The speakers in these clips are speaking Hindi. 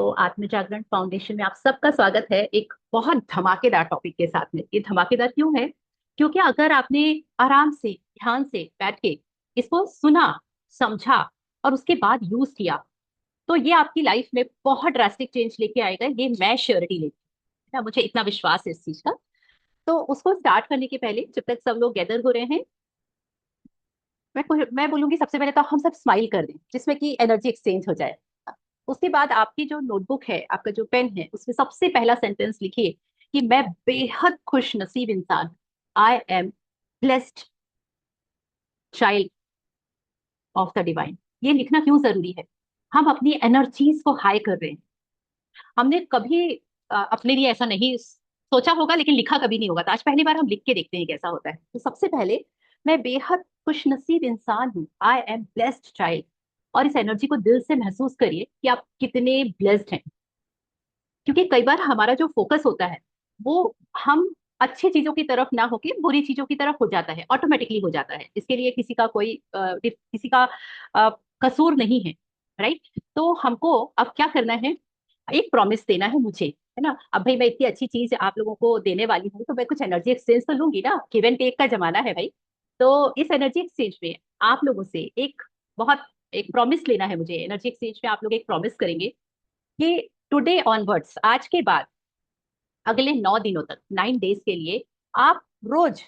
तो आत्म जागरण फाउंडेशन में आप सबका स्वागत है एक बहुत धमाकेदार टॉपिक के साथ में। ये धमाकेदार क्यों है? क्योंकि अगर आपने आराम से ध्यान से बैठ के इसको सुना, समझा और उसके बाद यूज किया, तो ये आपकी लाइफ में बहुत ड्रास्टिक चेंज लेके आएगा। ये मैं श्योरिटी लेती हूँ ना, मुझे इतना विश्वास है इस चीज का। तो उसको स्टार्ट करने के पहले जब तक सब लोग गैदर हो रहे हैं, मैं बोलूंगी सबसे पहले तो हम सब स्माइल कर दें जिसमें कि एनर्जी एक्सचेंज हो जाए। उसके बाद आपकी जो नोटबुक है, आपका जो पेन है, उसमें सबसे पहला सेंटेंस लिखिए कि मैं बेहद खुश नसीब इंसान, I am blessed child of the divine. ये लिखना क्यों जरूरी है? हम अपनी एनर्जीज को हाई कर रहे हैं। हमने कभी अपने लिए ऐसा नहीं सोचा होगा, लेकिन लिखा कभी नहीं होगा, तो आज पहली बार हम लिख के देखते हैं कैसा होता है। तो सबसे पहले मैं बेहद खुशनसीब इंसान हूँ, आई एम ब्लेस्ड चाइल्ड। और इस एनर्जी को दिल से महसूस करिए कि आप कितने ब्लेस्ड हैं। क्योंकि कई बार हमारा जो फोकस होता है वो हम अच्छी चीजों की तरफ ना होके बुरी चीजों की तरफ हो जाता है, ऑटोमेटिकली हो जाता है। इसके लिए किसी का कोई किसी का कसूर नहीं है। राइट? तो हमको अब क्या करना है? एक प्रॉमिस देना है मुझे, है ना। अब भाई मैं इतनी अच्छी चीज आप लोगों को देने वाली हूँ, तो मैं कुछ एनर्जी एक्सचेंज तो लूंगी ना, गिव एंड टेक का जमाना है भाई। तो इस एनर्जी एक्सचेंज में आप लोगों से बहुत एक प्रॉमिस लेना है मुझे। एनर्जी एक्सचेंज में आप लोग एक प्रॉमिस करेंगे कि टुडे ऑनवर्ड्स, आज के बाद अगले 9 दिनों तक, 9 डेज के लिए, आप रोज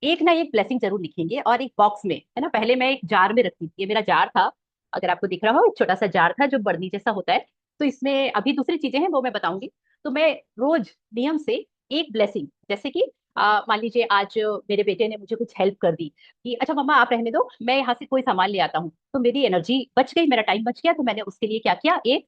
एक ना एक ब्लेसिंग जरूर लिखेंगे और एक बॉक्स में, है ना। पहले मैं एक जार में रखती थी, ये मेरा जार था, अगर आपको दिख रहा हो, एक छोटा सा जार था जो बर्नी जैसा होता है। तो इसमें अभी दूसरी चीजें हैं वो मैं बताऊंगी। तो मैं रोज नियम से एक ब्लेसिंग, जैसे कि मान लीजिए आज मेरे बेटे ने मुझे कुछ हेल्प कर दी कि अच्छा मम्मा आप रहने दो, मैं यहाँ से कोई सामान ले आता हूँ, तो मेरी एनर्जी बच गई, मेरा टाइम बच गया। तो मैंने उसके लिए क्या किया, एक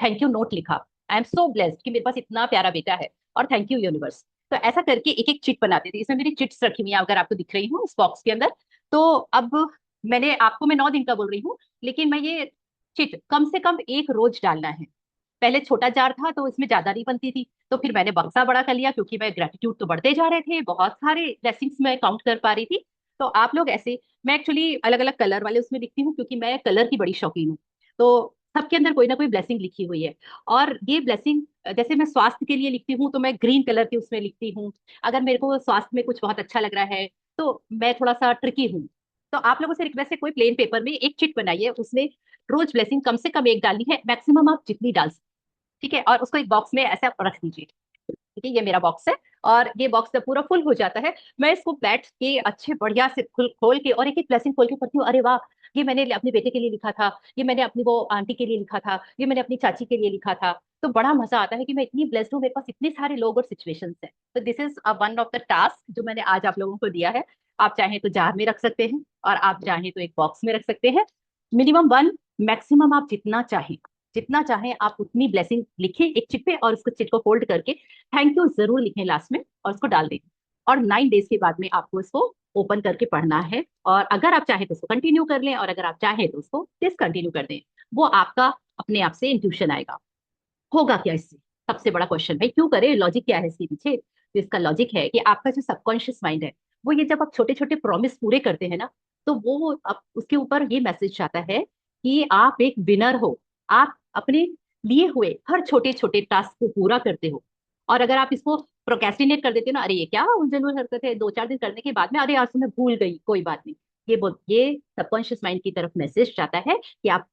थैंक यू नोट लिखा। आई एम सो ब्लेस्ड कि मेरे पास इतना प्यारा बेटा है, और थैंक यू यूनिवर्स। तो ऐसा करके एक एक चिट बनाते थे। इसमें मेरी चिट्स रखी हुई है, अगर आपको दिख रही हूँ इस बॉक्स के अंदर। तो अब मैंने आपको, मैं 9 दिन का बोल रही हूँ, लेकिन मैं ये चिट कम से कम एक रोज डालना है। पहले छोटा जार था तो इसमें ज्यादा नहीं बनती थी, तो फिर मैंने बक्सा बड़ा कर लिया, क्योंकि मैं ग्रेटिट्यूड तो बढ़ते जा रहे थे, बहुत सारे ब्लेसिंग्स मैं काउंट कर पा रही थी। तो आप लोग ऐसे, मैं एक्चुअली अलग अलग कलर वाले उसमें लिखती हूँ, क्योंकि मैं कलर की बड़ी शौकीन हूँ। तो सबके अंदर कोई ना कोई ब्लेसिंग लिखी हुई है। और ये ब्लेसिंग, जैसे मैं स्वास्थ्य के लिए लिखती हूँ तो मैं ग्रीन कलर की उसमें लिखती हूँ। अगर मेरे को स्वास्थ्य में कुछ बहुत अच्छा लग रहा है तो मैं थोड़ा सा ट्रिकी हूँ। तो आप लोगों से रिक्वेस्ट है, कोई प्लेन पेपर में एक चिट बनाइए, उसमें रोज ब्लेसिंग कम से कम एक डालनी है, मैक्सिमम आप जितनी डाल सकते। ठीक है? और उसको एक बॉक्स में ऐसे आप रख दीजिए। ठीक है? ये मेरा बॉक्स है, और ये बॉक्स जब पूरा फुल हो जाता है, मैं इसको बैठ के अच्छे बढ़िया से खुल खोल के और एक एक ब्लेसिंग खोल के पढ़ती हूँ। अरे वाह, ये मैंने अपने बेटे के लिए लिखा था, ये मैंने अपनी वो आंटी के लिए लिखा था, ये मैंने अपनी चाची के लिए लिखा था। तो बड़ा मजा आता है कि मैं इतनी ब्लेस्ड हूँ, मेरे पास इतने सारे लोग और सिचुएशंस हैं। तो this is one of the task जो मैंने आज आप लोगों को दिया है। आप चाहें तो जार में रख सकते हैं, और आप चाहें तो एक बॉक्स में रख सकते हैं। मिनिमम वन, मैक्सिमम आप जितना चाहें, जितना चाहें आप उतनी ब्लेसिंग लिखें एक चिट पे, और उसको चिट को फोल्ड करके थैंक यू जरूर लिखें लास्ट में, और उसको डाल दें। और 9 डेज के बाद में आपको इसको ओपन करके पढ़ना है, और अगर आप चाहें तो उसको कंटिन्यू कर लें, और अगर आप चाहें तो उसको डिसकंटिन्यू कर दें। वो आपका अपने आप से इंट्यूशन आएगा। होगा क्या इससे? सबसे बड़ा क्वेश्चन, भाई क्यों करे, लॉजिक क्या है इसके पीछे? तो इसका लॉजिक है कि आपका जो सबकॉन्शियस माइंड है, वो ये जब आप छोटे छोटे प्रॉमिस पूरे करते हैं ना, तो वो अब उसके ऊपर ये मैसेज आता है कि आप एक विनर हो। आप अपने लिए हुए हर छोटे छोटे टास्क को पूरा करते हो। और अगर आप इसको प्रोक्रेस्टिनेट कर देते हो ना, अरे ये क्या उलझुल हरकत है, 2-4 दिन करने के बाद में अरे आज तो मैं भूल गई, कोई बात नहीं, ये सबकॉन्शियस माइंड की तरफ मैसेज जाता है कि आप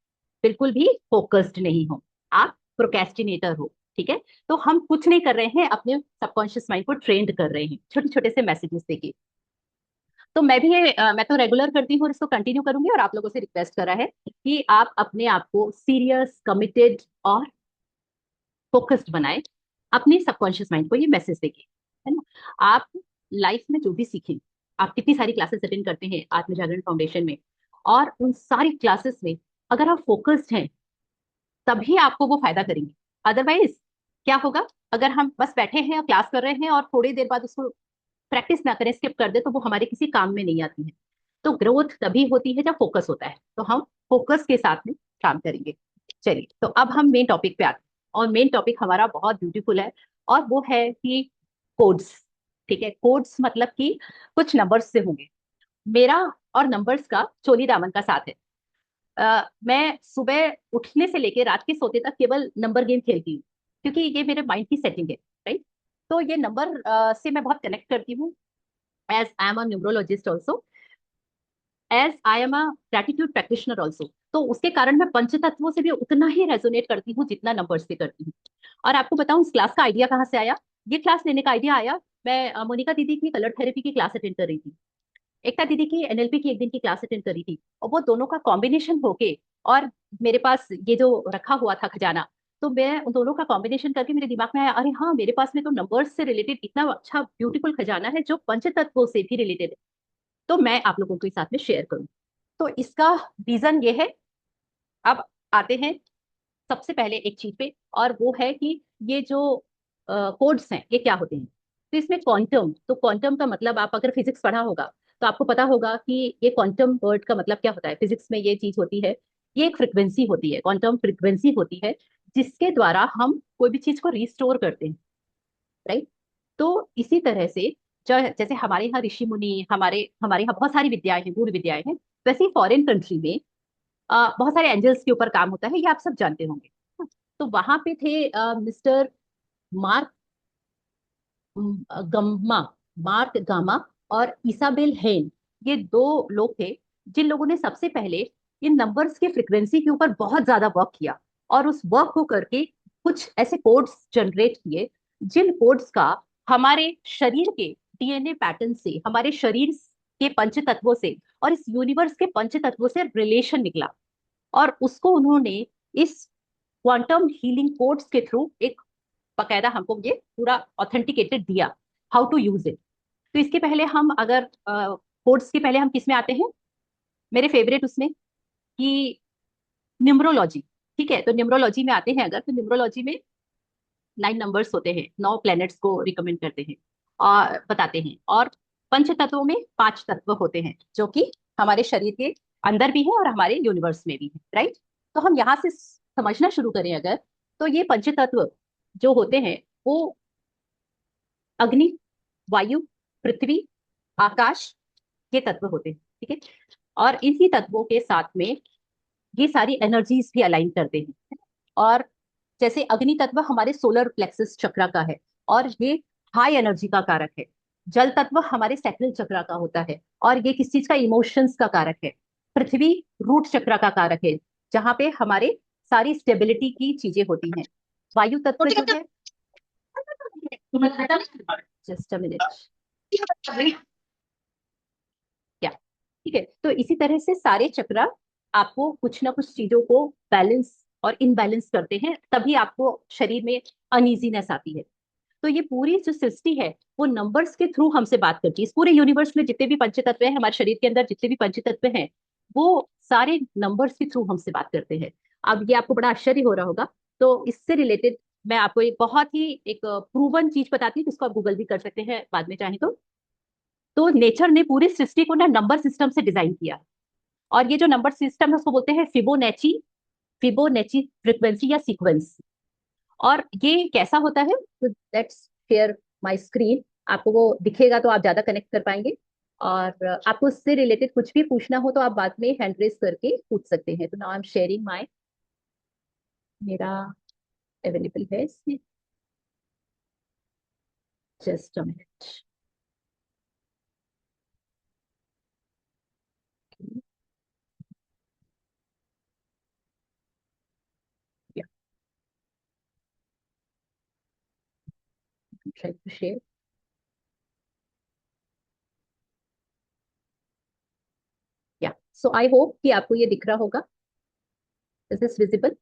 बिल्कुल भी फोकस्ड नहीं हो, आप प्रोक्रेस्टिनेटर हो। ठीक है? तो हम कुछ नहीं कर रहे हैं, अपने सबकॉन्शियस माइंड को ट्रेंड कर रहे हैं छोटे छोटे से मैसेजेस देके। तो मैं भी मैं तो रेगुलर करती हूँ और इसको कंटिन्यू करूंगी, और आप लोगों से रिक्वेस्ट करा है कि आप अपने आप को सीरियस, कमिटेड और फोकस्ड बनाए। अपने सबकॉन्शियस माइंड को ये मैसेज देके, है ना। आप लाइफ में जो भी सीखें, आप कितनी सारी क्लासेस अटेंड करते हैं आत्म जागरण फाउंडेशन में, और उन सारी क्लासेस में अगर आप फोकस्ड हैं, तभी आपको वो फायदा करेंगे। अदरवाइज क्या होगा? अगर हम बस बैठे हैं और क्लास कर रहे हैं और थोड़ी देर बाद उसको प्रैक्टिस ना करें, स्किप कर दे, तो वो हमारे किसी काम में नहीं आती है। तो ग्रोथ तभी होती है जब फोकस होता है, तो हम फोकस के साथ में काम करेंगे। चलिए, तो अब हम मेन टॉपिक पे आते हैं, और मेन टॉपिक हमारा बहुत ब्यूटीफुल है, और वो है कि कोड्स। ठीक है? कोड्स मतलब कि कुछ नंबर्स से होंगे। मेरा और नंबर्स का चोली दामन का साथ है। मैं सुबह उठने से लेके रात के सोते तक केवल नंबर गेम खेलती हूँ, क्योंकि ये मेरे माइंड की सेटिंग है। राइट। तो ये नंबर से मैं बहुत कनेक्ट करती हूँ, as I am a numerologist also, as I am a gratitude practitioner also. तो उसके कारण मैं पंच तत्वों से भी उतना ही रेजोनेट करती हूँ जितना नंबर से करती हूँ। और आपको बताऊं इस क्लास का आइडिया कहाँ से आया। ये क्लास लेने का आइडिया आया, मैं मोनिका दीदी की कलर थेरेपी की क्लास अटेंड कर रही थी, एकता दीदी की एनएलपी की एक दिन की क्लास अटेंड करी थी, और वो दोनों का कॉम्बिनेशन होके, और मेरे पास ये जो रखा हुआ था खजाना, तो मैं उन दोनों का कॉम्बिनेशन करके मेरे दिमाग में आया, अरे हाँ मेरे पास में तो नंबर्स से रिलेटेड इतना अच्छा ब्यूटीफुल खजाना है जो पंच तत्वों से भी रिलेटेड है, तो मैं आप लोगों के साथ में शेयर करूँ। तो इसका रीजन ये है। अब आते हैं सबसे पहले एक चीज पे, और वो है कि ये जो कोड्स हैं ये क्या होते हैं। तो इसमें क्वांटम, तो क्वांटम का मतलब आप अगर फिजिक्स पढ़ा होगा तो आपको पता होगा कि ये क्वांटम वर्ड का मतलब क्या होता है। फिजिक्स में ये चीज होती है, ये एक फ्रिक्वेंसी होती है, क्वांटम फ्रिक्वेंसी होती है, जिसके द्वारा हम कोई भी चीज को रिस्टोर करते हैं। राइट। तो इसी तरह से जैसे हमारे यहाँ ऋषि मुनि, हमारे हमारे यहाँ बहुत सारी विद्याएं हैं, गूढ़ विद्याएं हैं, वैसे ही फॉरेन कंट्री में बहुत सारे एंजल्स के ऊपर काम होता है, ये आप सब जानते होंगे। तो वहां पे थे mister mark gamma, mark gamma और इसाबेल हेन, ये दो लोग थे जिन लोगों ने सबसे पहले इन नंबर्स के फ्रिक्वेंसी के ऊपर बहुत ज्यादा वर्क किया, और उस वर्क को करके कुछ ऐसे कोड्स जनरेट किए, जिन कोड्स का हमारे शरीर के डीएनए पैटर्न से, हमारे शरीर के पंच तत्वों से और इस यूनिवर्स के पंच तत्वों से रिलेशन निकला, और उसको उन्होंने इस क्वांटम हीलिंग कोड्स के थ्रू एक बकायदा हमको ये पूरा ऑथेंटिकेटेड दिया, हाउ टू यूज इट। तो इसके पहले हम अगर कोड्स के पहले हम किस में आते हैं, मेरे फेवरेट उसमें कि न्यूमरोलॉजी। ठीक है, तो न्यूमरोलॉजी में आते हैं अगर, तो न्यूमरोलॉजी में 9 नंबर्स होते हैं, 9 प्लैनेट्स को रिकमेंड करते हैं और बताते हैं, और पंच तत्वों में 5 तत्व होते हैं जो कि हमारे शरीर के अंदर भी है और हमारे यूनिवर्स में भी है। राइट। तो हम यहाँ से समझना शुरू करें अगर, तो ये पंच तत्व जो होते हैं वो अग्नि, वायु, पृथ्वी, आकाश, ये तत्व होते हैं। ठीक है। और इन्हीं तत्वों के साथ में ये सारी एनर्जीज भी अलाइन करते हैं। और जैसे अग्नि तत्व हमारे सोलर प्लेक्सस चक्र का है, और ये हाई एनर्जी का कारक है। जल तत्व हमारे सैक्रल चक्र का होता है, और ये किस चीज का, इमोशंस का कारक है। पृथ्वी रूट चक्र का कारक है, जहां पे हमारे सारी स्टेबिलिटी की चीजें होती हैं। वायु तत्व जो है, जस्ट अ मिनट, क्या, ठीक है। तो इसी तरह से सारे चक्र आपको कुछ ना कुछ चीजों को बैलेंस और इनबैलेंस करते हैं, तभी आपको शरीर में अनइजीनेस आती है। तो ये पूरी जो सृष्टि है वो नंबर्स के थ्रू हमसे बात करती है। इस पूरे यूनिवर्स में जितने भी पंचतत्व हैं, हमारे शरीर के अंदर जितने भी पंचतत्व हैं, वो सारे नंबर्स के थ्रू हमसे बात करते हैं। अब ये आपको बड़ा आश्चर्य हो रहा होगा, तो इससे रिलेटेड मैं आपको एक बहुत ही एक प्रूवन चीज बताती हूँ, जिसको आप गूगल भी कर सकते हैं बाद में चाहें तो नेचर ने पूरी सृष्टि को ना नंबर सिस्टम से डिजाइन किया। और ये जो नंबर सिस्टम है उसको बोलते हैं फिबोनेची, फिबोनेची फ्रीक्वेंसी या सीक्वेंस। और ये कैसा होता है, तो लेट्स शेयर माय स्क्रीन, आपको वो दिखेगा तो आप ज्यादा कनेक्ट कर पाएंगे। और आपको उससे रिलेटेड कुछ भी पूछना हो तो आप बाद में हैंड रेस करके पूछ सकते हैं। तो now I am sharing my, मेरा अवेलेबल है इसमें, just a minute. Try to share, या सो आई होप कि आपको ये दिख रहा होगा। Is this visible?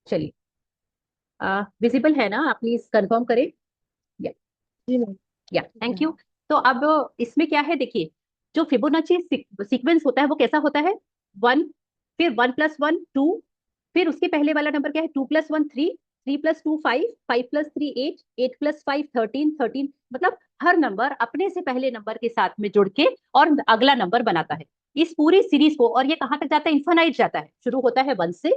चलिए, विजिबल है ना, आप प्लीज कंफर्म करें। या, जी मैम। या ठीक है। Thank you. तो अब इसमें क्या है देखिए, जो फिबोनाची सीक्वेंस होता है वो कैसा होता है, 1, फिर 1+1 2, फिर उसके पहले वाला नंबर क्या है, 2+1 3, 3+2 5, 5+3 8, 8+5 13, 13, मतलब हर नंबर अपने से पहले नंबर के साथ में जुड़ के और अगला नंबर बनाता है इस पूरी सीरीज को। और ये कहाँ तक जाता है, इन्फानाइट जाता है, शुरू होता है 1 से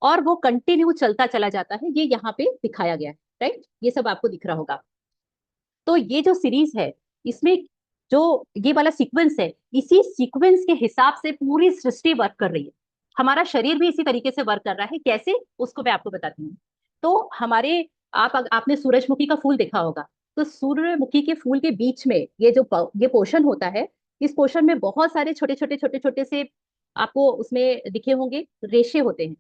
और वो कंटिन्यू चलता चला जाता है, ये यहाँ पे दिखाया गया है। राइट, ये सब आपको दिख रहा होगा। तो ये जो सीरीज है, इसमें जो ये वाला सीक्वेंस है, इसी सीक्वेंस के हिसाब से पूरी सृष्टि वर्क कर रही है। हमारा शरीर भी इसी तरीके से वर्क कर रहा है। कैसे, उसको मैं आपको बताती हूँ। तो हमारे, आपने सूरजमुखी का फूल देखा होगा। तो सूर्यमुखी के फूल के बीच में ये पोर्शन होता है। इस पोर्शन में बहुत सारे छोटे छोटे छोटे छोटे से आपको उसमें दिखे होंगे, रेशे होते हैं।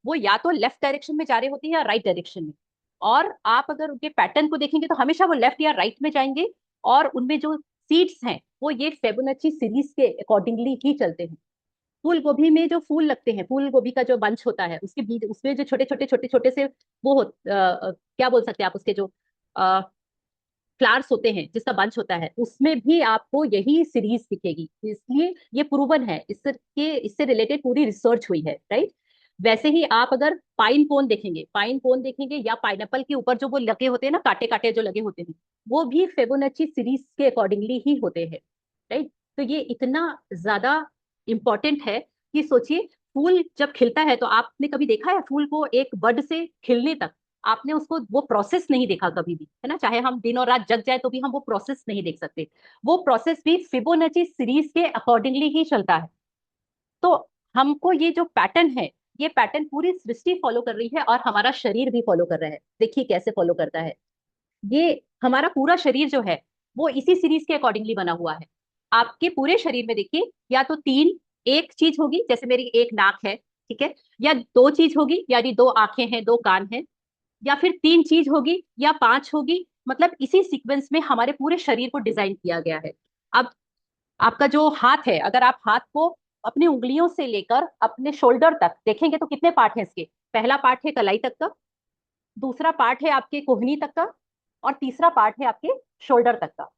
वो या तो लेफ्ट डायरेक्शन में जा रहे होते हैं या राइट डायरेक्शन में। और आप अगर उनके पैटर्न को देखेंगे तो हमेशा वो लेफ्ट या राइट में जाएंगे। और उनमें जो सीड्स हैं वो ये फेबोनाची सीरीज के अकॉर्डिंगली ही चलते हैं। फूल गोभी में जो फूल लगते हैं, फूल गोभी का जो बंच होता है, उसके बीच उसमें जो छोटे छोटे छोटे छोटे से वो क्या बोल सकते हैं आप, उसके जो फ्लावर्स होते हैं, जिसका बंच होता है, उसमें भी आपको यही सीरीज दिखेगी। इसलिए ये प्रूवन है, इससे रिलेटेड पूरी रिसर्च हुई है, राइट। वैसे ही आप अगर पाइन कोन देखेंगे या पाइनएप्पल के ऊपर जो वो लगे होते हैं ना, कांटे कांटे जो लगे होते हैं, वो भी फेबोनाची सीरीज के अकॉर्डिंगली ही होते हैं, राइट। तो ये इतना ज्यादा इंपॉर्टेंट है कि सोचिए, फूल जब खिलता है तो आपने कभी देखा है फूल को एक बड से खिलने तक? आपने उसको वो प्रोसेस नहीं देखा कभी भी, है ना। चाहे हम दिन और रात जग जाए तो भी हम वो प्रोसेस नहीं देख सकते। वो प्रोसेस भी फिबोनाची सीरीज के अकॉर्डिंगली ही चलता है। तो हमको ये जो पैटर्न है, ये पैटर्न पूरी सृष्टि फॉलो कर रही है और हमारा शरीर भी फॉलो कर रहा है। देखिए कैसे फॉलो करता है। ये हमारा पूरा शरीर जो है वो इसी सीरीज के अकॉर्डिंगली बना हुआ है। आपके पूरे शरीर में देखिए, या तो तीन एक चीज होगी, जैसे मेरी एक नाक है, ठीक है, या दो चीज होगी, यानी दो आंखें हैं, दो कान हैं, या फिर तीन चीज होगी या पांच होगी। मतलब इसी सीक्वेंस में हमारे पूरे शरीर को डिजाइन किया गया है। अब आपका जो हाथ है, अगर आप हाथ को अपनी उंगलियों से लेकर अपने शोल्डर तक देखेंगे तो कितने पार्ट हैं इसके? पहला पार्ट है कलाई तक का, दूसरा पार्ट है आपके कोहनी तक का, और तीसरा पार्ट है आपके शोल्डर तक का।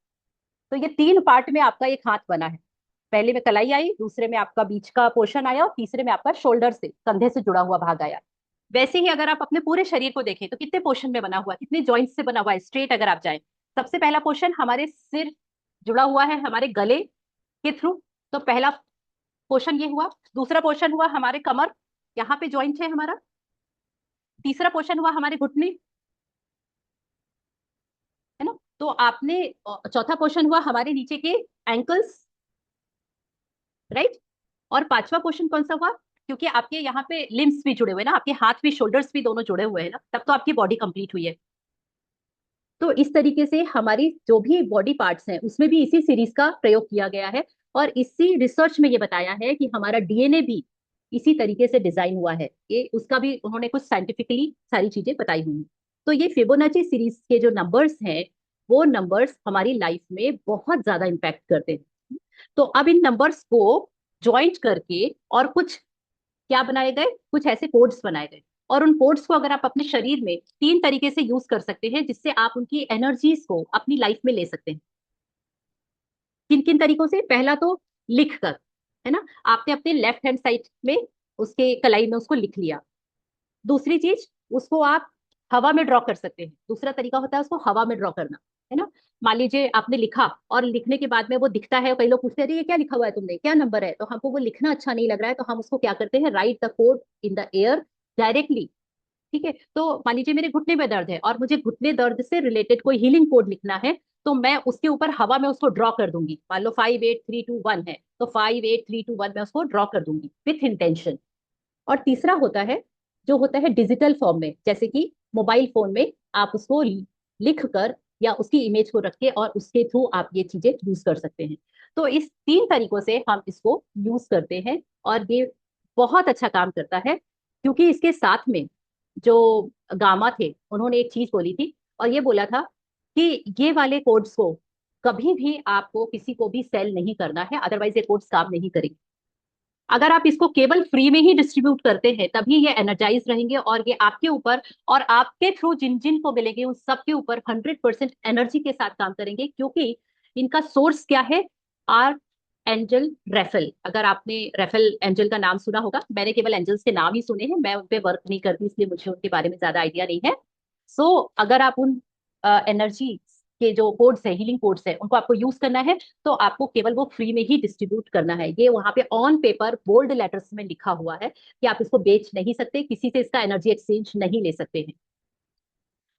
तो ये तीन पार्ट में आपका एक हाथ बना है। पहले में कलाई आई, दूसरे में आपका बीच का पोर्शन आया, और तीसरे में आपका शोल्डर से, कंधे से जुड़ा हुआ भाग आया। वैसे ही अगर आप अपने पूरे शरीर को देखें तो कितने पोर्शन में बना हुआ है, कितने जॉइंट से बना हुआ है, स्ट्रेट अगर आप जाएं। सबसे पहला पोर्शन हमारे सिर जुड़ा हुआ है हमारे गले के थ्रू। तो पहला पोर्शन ये हुआ। दूसरा पोर्शन हुआ हमारे कमर, यहाँ पे जॉइंट है हमारा। तीसरा पोर्शन हुआ हमारे घुटने, है ना। तो आपने चौथा पोर्शन हुआ हमारे नीचे के एंकल्स, राइट। और पांचवा पोर्शन कौन सा हुआ? क्योंकि आपके यहाँ पे लिम्स भी जुड़े हुए हैं ना, आपके हाथ भी शोल्डर्स भी दोनों जुड़े हुए हैं ना, तब तो आपकी बॉडी कंप्लीट हुई है। तो इस तरीके से हमारी जो भी बॉडी पार्ट्स हैं उसमें भी इसी सीरीज का प्रयोग किया गया है। और इसी रिसर्च में ये बताया है कि हमारा डीएनए भी इसी तरीके से डिजाइन हुआ है। ये उसका भी उन्होंने कुछ साइंटिफिकली सारी चीजें बताई हुई हैं। तो ये फिबोनाची सीरीज के जो नंबर्स हैं, वो नंबर्स हमारी लाइफ में बहुत ज्यादा इम्पैक्ट करते हैं। तो अब इन नंबर्स को ज्वाइंट करके और कुछ क्या बनाए गए, कुछ ऐसे कोड्स बनाए गए। और उन कोड्स को अगर आप अपने शरीर में तीन तरीके से यूज कर सकते हैं, जिससे आप उनकी एनर्जीज को अपनी लाइफ में ले सकते हैं। किन किन तरीकों से? पहला तो लिख कर, है ना। आपने अपने लेफ्ट हैंड साइड में उसके कलाई में उसको लिख लिया। दूसरी चीज, उसको आप हवा में ड्रॉ कर सकते हैं। दूसरा तरीका होता है उसको हवा में ड्रॉ करना, है ना। मान लीजिए आपने लिखा और लिखने के बाद में वो दिखता है, और कई लोग पूछते हैं अरे ये क्या लिखा हुआ है तुमने, क्या नंबर है? तो हमको वो लिखना अच्छा नहीं लग रहा है, तो हम उसको क्या करते हैं, right the code in the air directly. ठीक है। तो मान लीजिए मेरे घुटने में दर्द है और मुझे घुटने दर्द से रिलेटेड कोई हीलिंग कोड लिखना है, तो मैं उसके ऊपर हवा में उसको ड्रॉ कर दूंगी। मान लो 58321 है, तो 58321 में उसको ड्रॉ कर दूंगी विथ इंटेंशन। और तीसरा होता है, जो होता है डिजिटल फॉर्म में, जैसे कि मोबाइल फोन में आप उसको लिख कर या उसकी इमेज को रख के और उसके थ्रू आप ये चीजें यूज कर सकते हैं। तो इस तीन तरीकों से हम इसको यूज करते हैं, और ये बहुत अच्छा काम करता है। क्योंकि इसके साथ में जो गामा थे, उन्होंने एक चीज बोली थी, और ये बोला था कि ये वाले कोड्स को कभी भी आपको किसी को भी सेल नहीं करना है, अदरवाइज ये कोड्स काम नहीं करेंगे। अगर आप इसको केवल फ्री में ही डिस्ट्रीब्यूट करते हैं तभी ये एनर्जाइज रहेंगे, और ये आपके ऊपर और आपके थ्रू जिन जिन को मिलेंगे उन सबके ऊपर 100% एनर्जी के साथ काम करेंगे। क्योंकि इनका सोर्स क्या है? Arc angel रेफेल। अगर आपने रेफेल एंजल का नाम सुना होगा, मैंने केवल एंजल्स के नाम ही सुने हैं, मैं उन पे वर्क नहीं करती, इसलिए मुझे उनके बारे में ज्यादा आइडिया नहीं है। सो अगर आप उन एनर्जी के जो कोड्स है, हीलिंग कोड्स है, उनको आपको यूज करना है, तो आपको केवल वो फ्री में ही डिस्ट्रीब्यूट करना है। ये वहां पे ऑन पेपर बोल्ड लेटर्स में लिखा हुआ है कि आप इसको बेच नहीं सकते, किसी से इसका एनर्जी एक्सचेंज नहीं ले सकते हैं।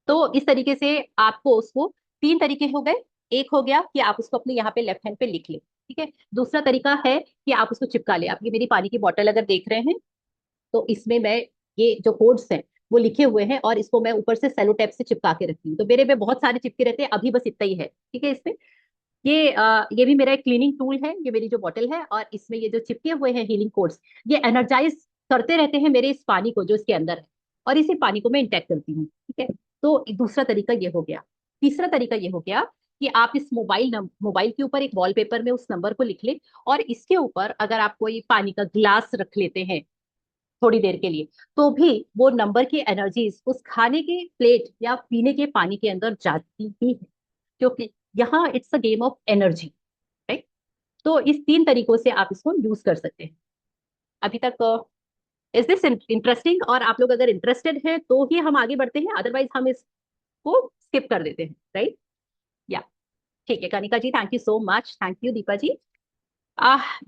तो इस तरीके से आपको उसको तीन तरीके हो गए। एक हो गया कि आप उसको अपने यहाँ पे लेफ्ट हैंड पे लिख ले, ठीक है। दूसरा तरीका है कि आप उसको चिपका ले। आप ये मेरी पानी की बोतल अगर देख रहे हैं, तो इसमें मैं ये जो कोड्स हैं वो लिखे हुए हैं, और इसको मैं ऊपर से सेलो टेप से चिपका के रखती हूँ। तो मेरे में बहुत सारे चिपके रहते हैं, अभी बस इतना ही है, ठीक है। इसमें ये भी मेरा एक क्लीनिंग टूल है, ये मेरी जो बॉटल है, और इसमें ये जो चिपके हुए हैं हीलिंग कोड्स, ये एनर्जाइज करते रहते हैं मेरे इस पानी को जो इसके अंदर है, और इसी पानी को मैं इंटेक्ट करती हूँ, ठीक है। तो दूसरा तरीका ये हो गया। तीसरा तरीका ये हो गया कि आप इस मोबाइल के ऊपर एक वॉलपेपर में उस नंबर को लिख ले, और इसके ऊपर अगर आप कोई पानी का ग्लास रख लेते हैं थोड़ी देर के लिए, तो भी वो नंबर की एनर्जीज उस खाने के प्लेट या पीने के पानी के अंदर जाती ही है, क्योंकि यहाँ it's a game of energy, right. तो इस तीन तरीकों से आप इसको यूज कर सकते हैं। अभी तक इज दिस इंटरेस्टिंग? और आप लोग अगर इंटरेस्टेड हैं तो ही हम आगे बढ़ते हैं, अदरवाइज हम इसको स्किप कर देते हैं, राइट। या ठीक है Kanika ji, thank you so much, thank you Deepa ji.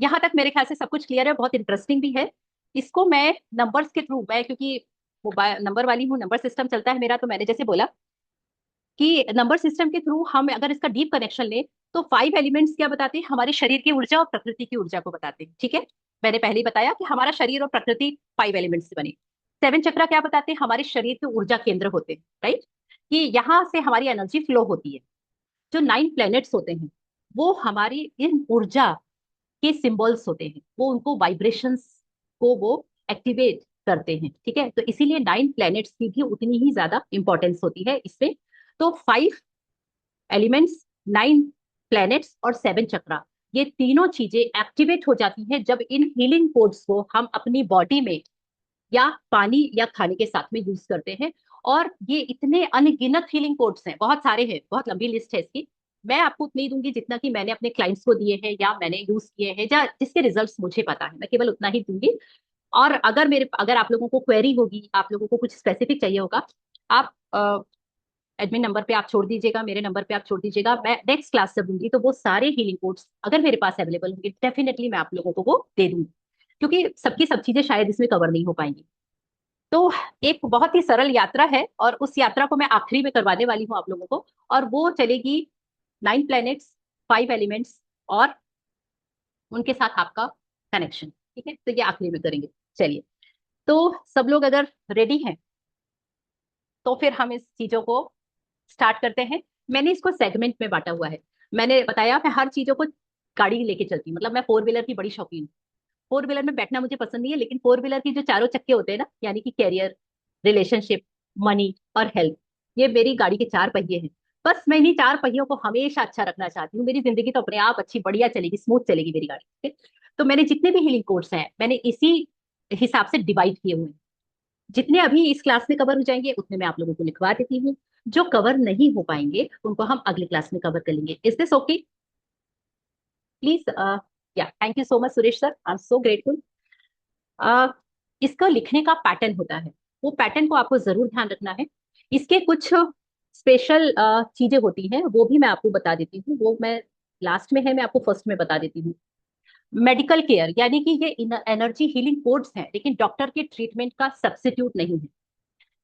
यहाँ तक मेरे ख्याल से सब कुछ क्लियर है, बहुत इंटरेस्टिंग भी है। इसको मैं नंबर्स के थ्रू, मैं क्योंकि मोबाइल नंबर वाली हूँ, नंबर सिस्टम चलता है मेरा, तो मैंने जैसे बोला कि नंबर सिस्टम के थ्रू हम अगर इसका डीप कनेक्शन ले, तो 5 एलिमेंट्स क्या बताते हैं? हमारे शरीर की ऊर्जा और प्रकृति की ऊर्जा को बताते हैं, ठीक है। मैंने पहले ही बताया कि हमारा शरीर और प्रकृति 5 एलिमेंट्स से बने। 7 चक्रा क्या बताते हैं? हमारे शरीर के ऊर्जा केंद्र होते हैं, राइट, कि यहाँ से हमारी एनर्जी फ्लो होती है। जो 9 प्लैनेट्स होते हैं, वो हमारी इन ऊर्जा के सिंबल्स होते हैं, वो उनको वाइब्रेशंस को वो एक्टिवेट करते हैं, ठीक है। तो इसीलिए 9 प्लैनेट्स की भी उतनी ही ज्यादा इंपॉर्टेंस होती है इसमें। तो 5 एलिमेंट्स, 9 प्लैनेट्स और 7 चक्रा, ये तीनों चीजें एक्टिवेट हो जाती हैं जब इन हीलिंग कोड्स को हम अपनी बॉडी में या पानी या खाने के साथ में यूज करते हैं। और ये इतने अनगिनत हीलिंग कोड्स हैं, बहुत सारे हैं, बहुत लंबी लिस्ट है इसकी। मैं आपको उतनी ही दूंगी जितना कि मैंने अपने क्लाइंट्स को दिए हैं या मैंने यूज किए हैं, या जिसके रिजल्ट्स मुझे पता है, मैं केवल उतना ही दूंगी। और अगर आप लोगों को क्वेरी होगी, आप लोगों को कुछ स्पेसिफिक चाहिए होगा, आप एडमिन नंबर पे आप छोड़ दीजिएगा, मेरे नंबर पे आप छोड़ दीजिएगा। मैं नेक्स्ट क्लास से दूंगी, तो वो सारे हीलिंग कोड्स अगर मेरे पास अवेलेबल होंगे, डेफिनेटली मैं आप लोगों को वो दे दूंगी, क्योंकि सबकी सब चीजें शायद इसमें कवर नहीं हो पाएंगी। तो एक बहुत ही सरल यात्रा है, और उस यात्रा को मैं आखिरी में करवाने वाली हूँ आप लोगों को, और वो चलेगी 9 प्लैनेट्स, 5 एलिमेंट्स और उनके साथ आपका कनेक्शन, ठीक है। तो ये आखिरी में करेंगे। चलिए, तो सब लोग अगर रेडी हैं, तो फिर हम इस चीजों को स्टार्ट करते हैं। मैंने इसको सेगमेंट में बांटा हुआ है। मैंने बताया मैं हर चीजों को गाड़ी लेके चलती हूँ, मतलब मैं 4 व्हीलर की बड़ी शौकीन हूँ। 4 व्हीलर में बैठना मुझे पसंद नहीं है, लेकिन 4 व्हीलर की जो चारों चक्के होते हैं ना, यानी कि कैरियर, रिलेशनशिप, मनी और हेल्थ, ये मेरी गाड़ी के 4 पहिए हैं। बस मैं इन्हीं 4 पहियों को हमेशा अच्छा रखना चाहती हूँ। मेरी जिंदगी तो अपने आप अच्छी बढ़िया चलेगी, स्मूथ चलेगी मेरी गाड़ी, ठीक है? तो मैंने जितने भी हीलिंग कोर्स हैं, मैंने इसी हिसाब से डिवाइड किए हुए हैं। जितने अभी इस क्लास में कवर हो जाएंगे उतने मैं आप लोगों को लिखवा देती हूँ। जो कवर नहीं हो पाएंगे उनको हम अगली क्लास में कवर कर लेंगे। Is this okay? प्लीज, या thank you so much Suresh sir, I am so grateful. इसका लिखने का पैटर्न होता है, वो पैटर्न को आपको जरूर ध्यान रखना है। इसके कुछ स्पेशल चीजें होती हैं, वो भी मैं आपको बता देती हूँ। वो मैं लास्ट में है, मैं आपको फर्स्ट में बता देती हूँ। मेडिकल केयर, यानी कि ये एनर्जी हीलिंग कोड्स हैं, लेकिन डॉक्टर के ट्रीटमेंट का सब्स्टिट्यूट नहीं है।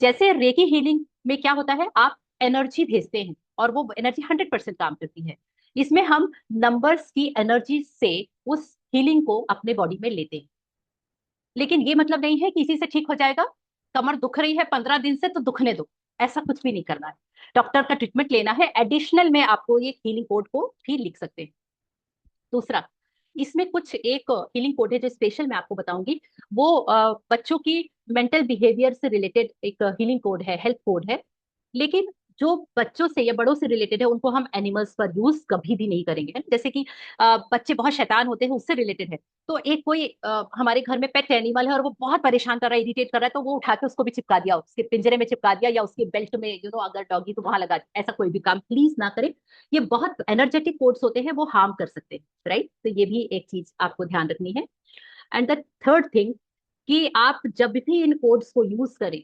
जैसे रेकी हीलिंग में क्या होता है, आप एनर्जी भेजते हैं और वो एनर्जी 100% काम करती है। इसमें हम नंबर्स की एनर्जी से उस हीलिंग को अपने बॉडी में लेते हैं। लेकिन ये मतलब नहीं है कि इसी से ठीक हो जाएगा। कमर दुख रही है 15 दिन से, तो दुखने दो, ऐसा कुछ भी नहीं करना है। डॉक्टर का ट्रीटमेंट लेना है, एडिशनल में आपको ये हीलिंग कोड को भी लिख सकते हैं। दूसरा, इसमें कुछ एक हीलिंग कोड है जो स्पेशल मैं आपको बताऊंगी। वो बच्चों की मेंटल बिहेवियर से रिलेटेड एक हीलिंग कोड है, हेल्थ कोड है। लेकिन जो बच्चों से या बड़ों से रिलेटेड है, उनको हम एनिमल्स पर यूज कभी भी नहीं करेंगे, है ना? जैसे कि बच्चे बहुत शैतान होते हैं, उससे रिलेटेड है। तो एक कोई हमारे घर में पेट एनिमल है और वो बहुत परेशान कर रहा है, इरिटेट कर रहा है, तो वो उठा के उसको भी चिपका दिया, उसके पिंजरे में चिपका दिया, या उसके बेल्ट में, अगर डॉगी तो वहां लगा दिया। ऐसा कोई भी काम प्लीज ना करें। ये बहुत एनर्जेटिक कोड्स होते हैं, वो हार्म कर सकते हैं, राइट। तो ये भी एक चीज आपको ध्यान रखनी है। एंड द थर्ड थिंग, कि आप जब भी इन कोड्स को यूज करें,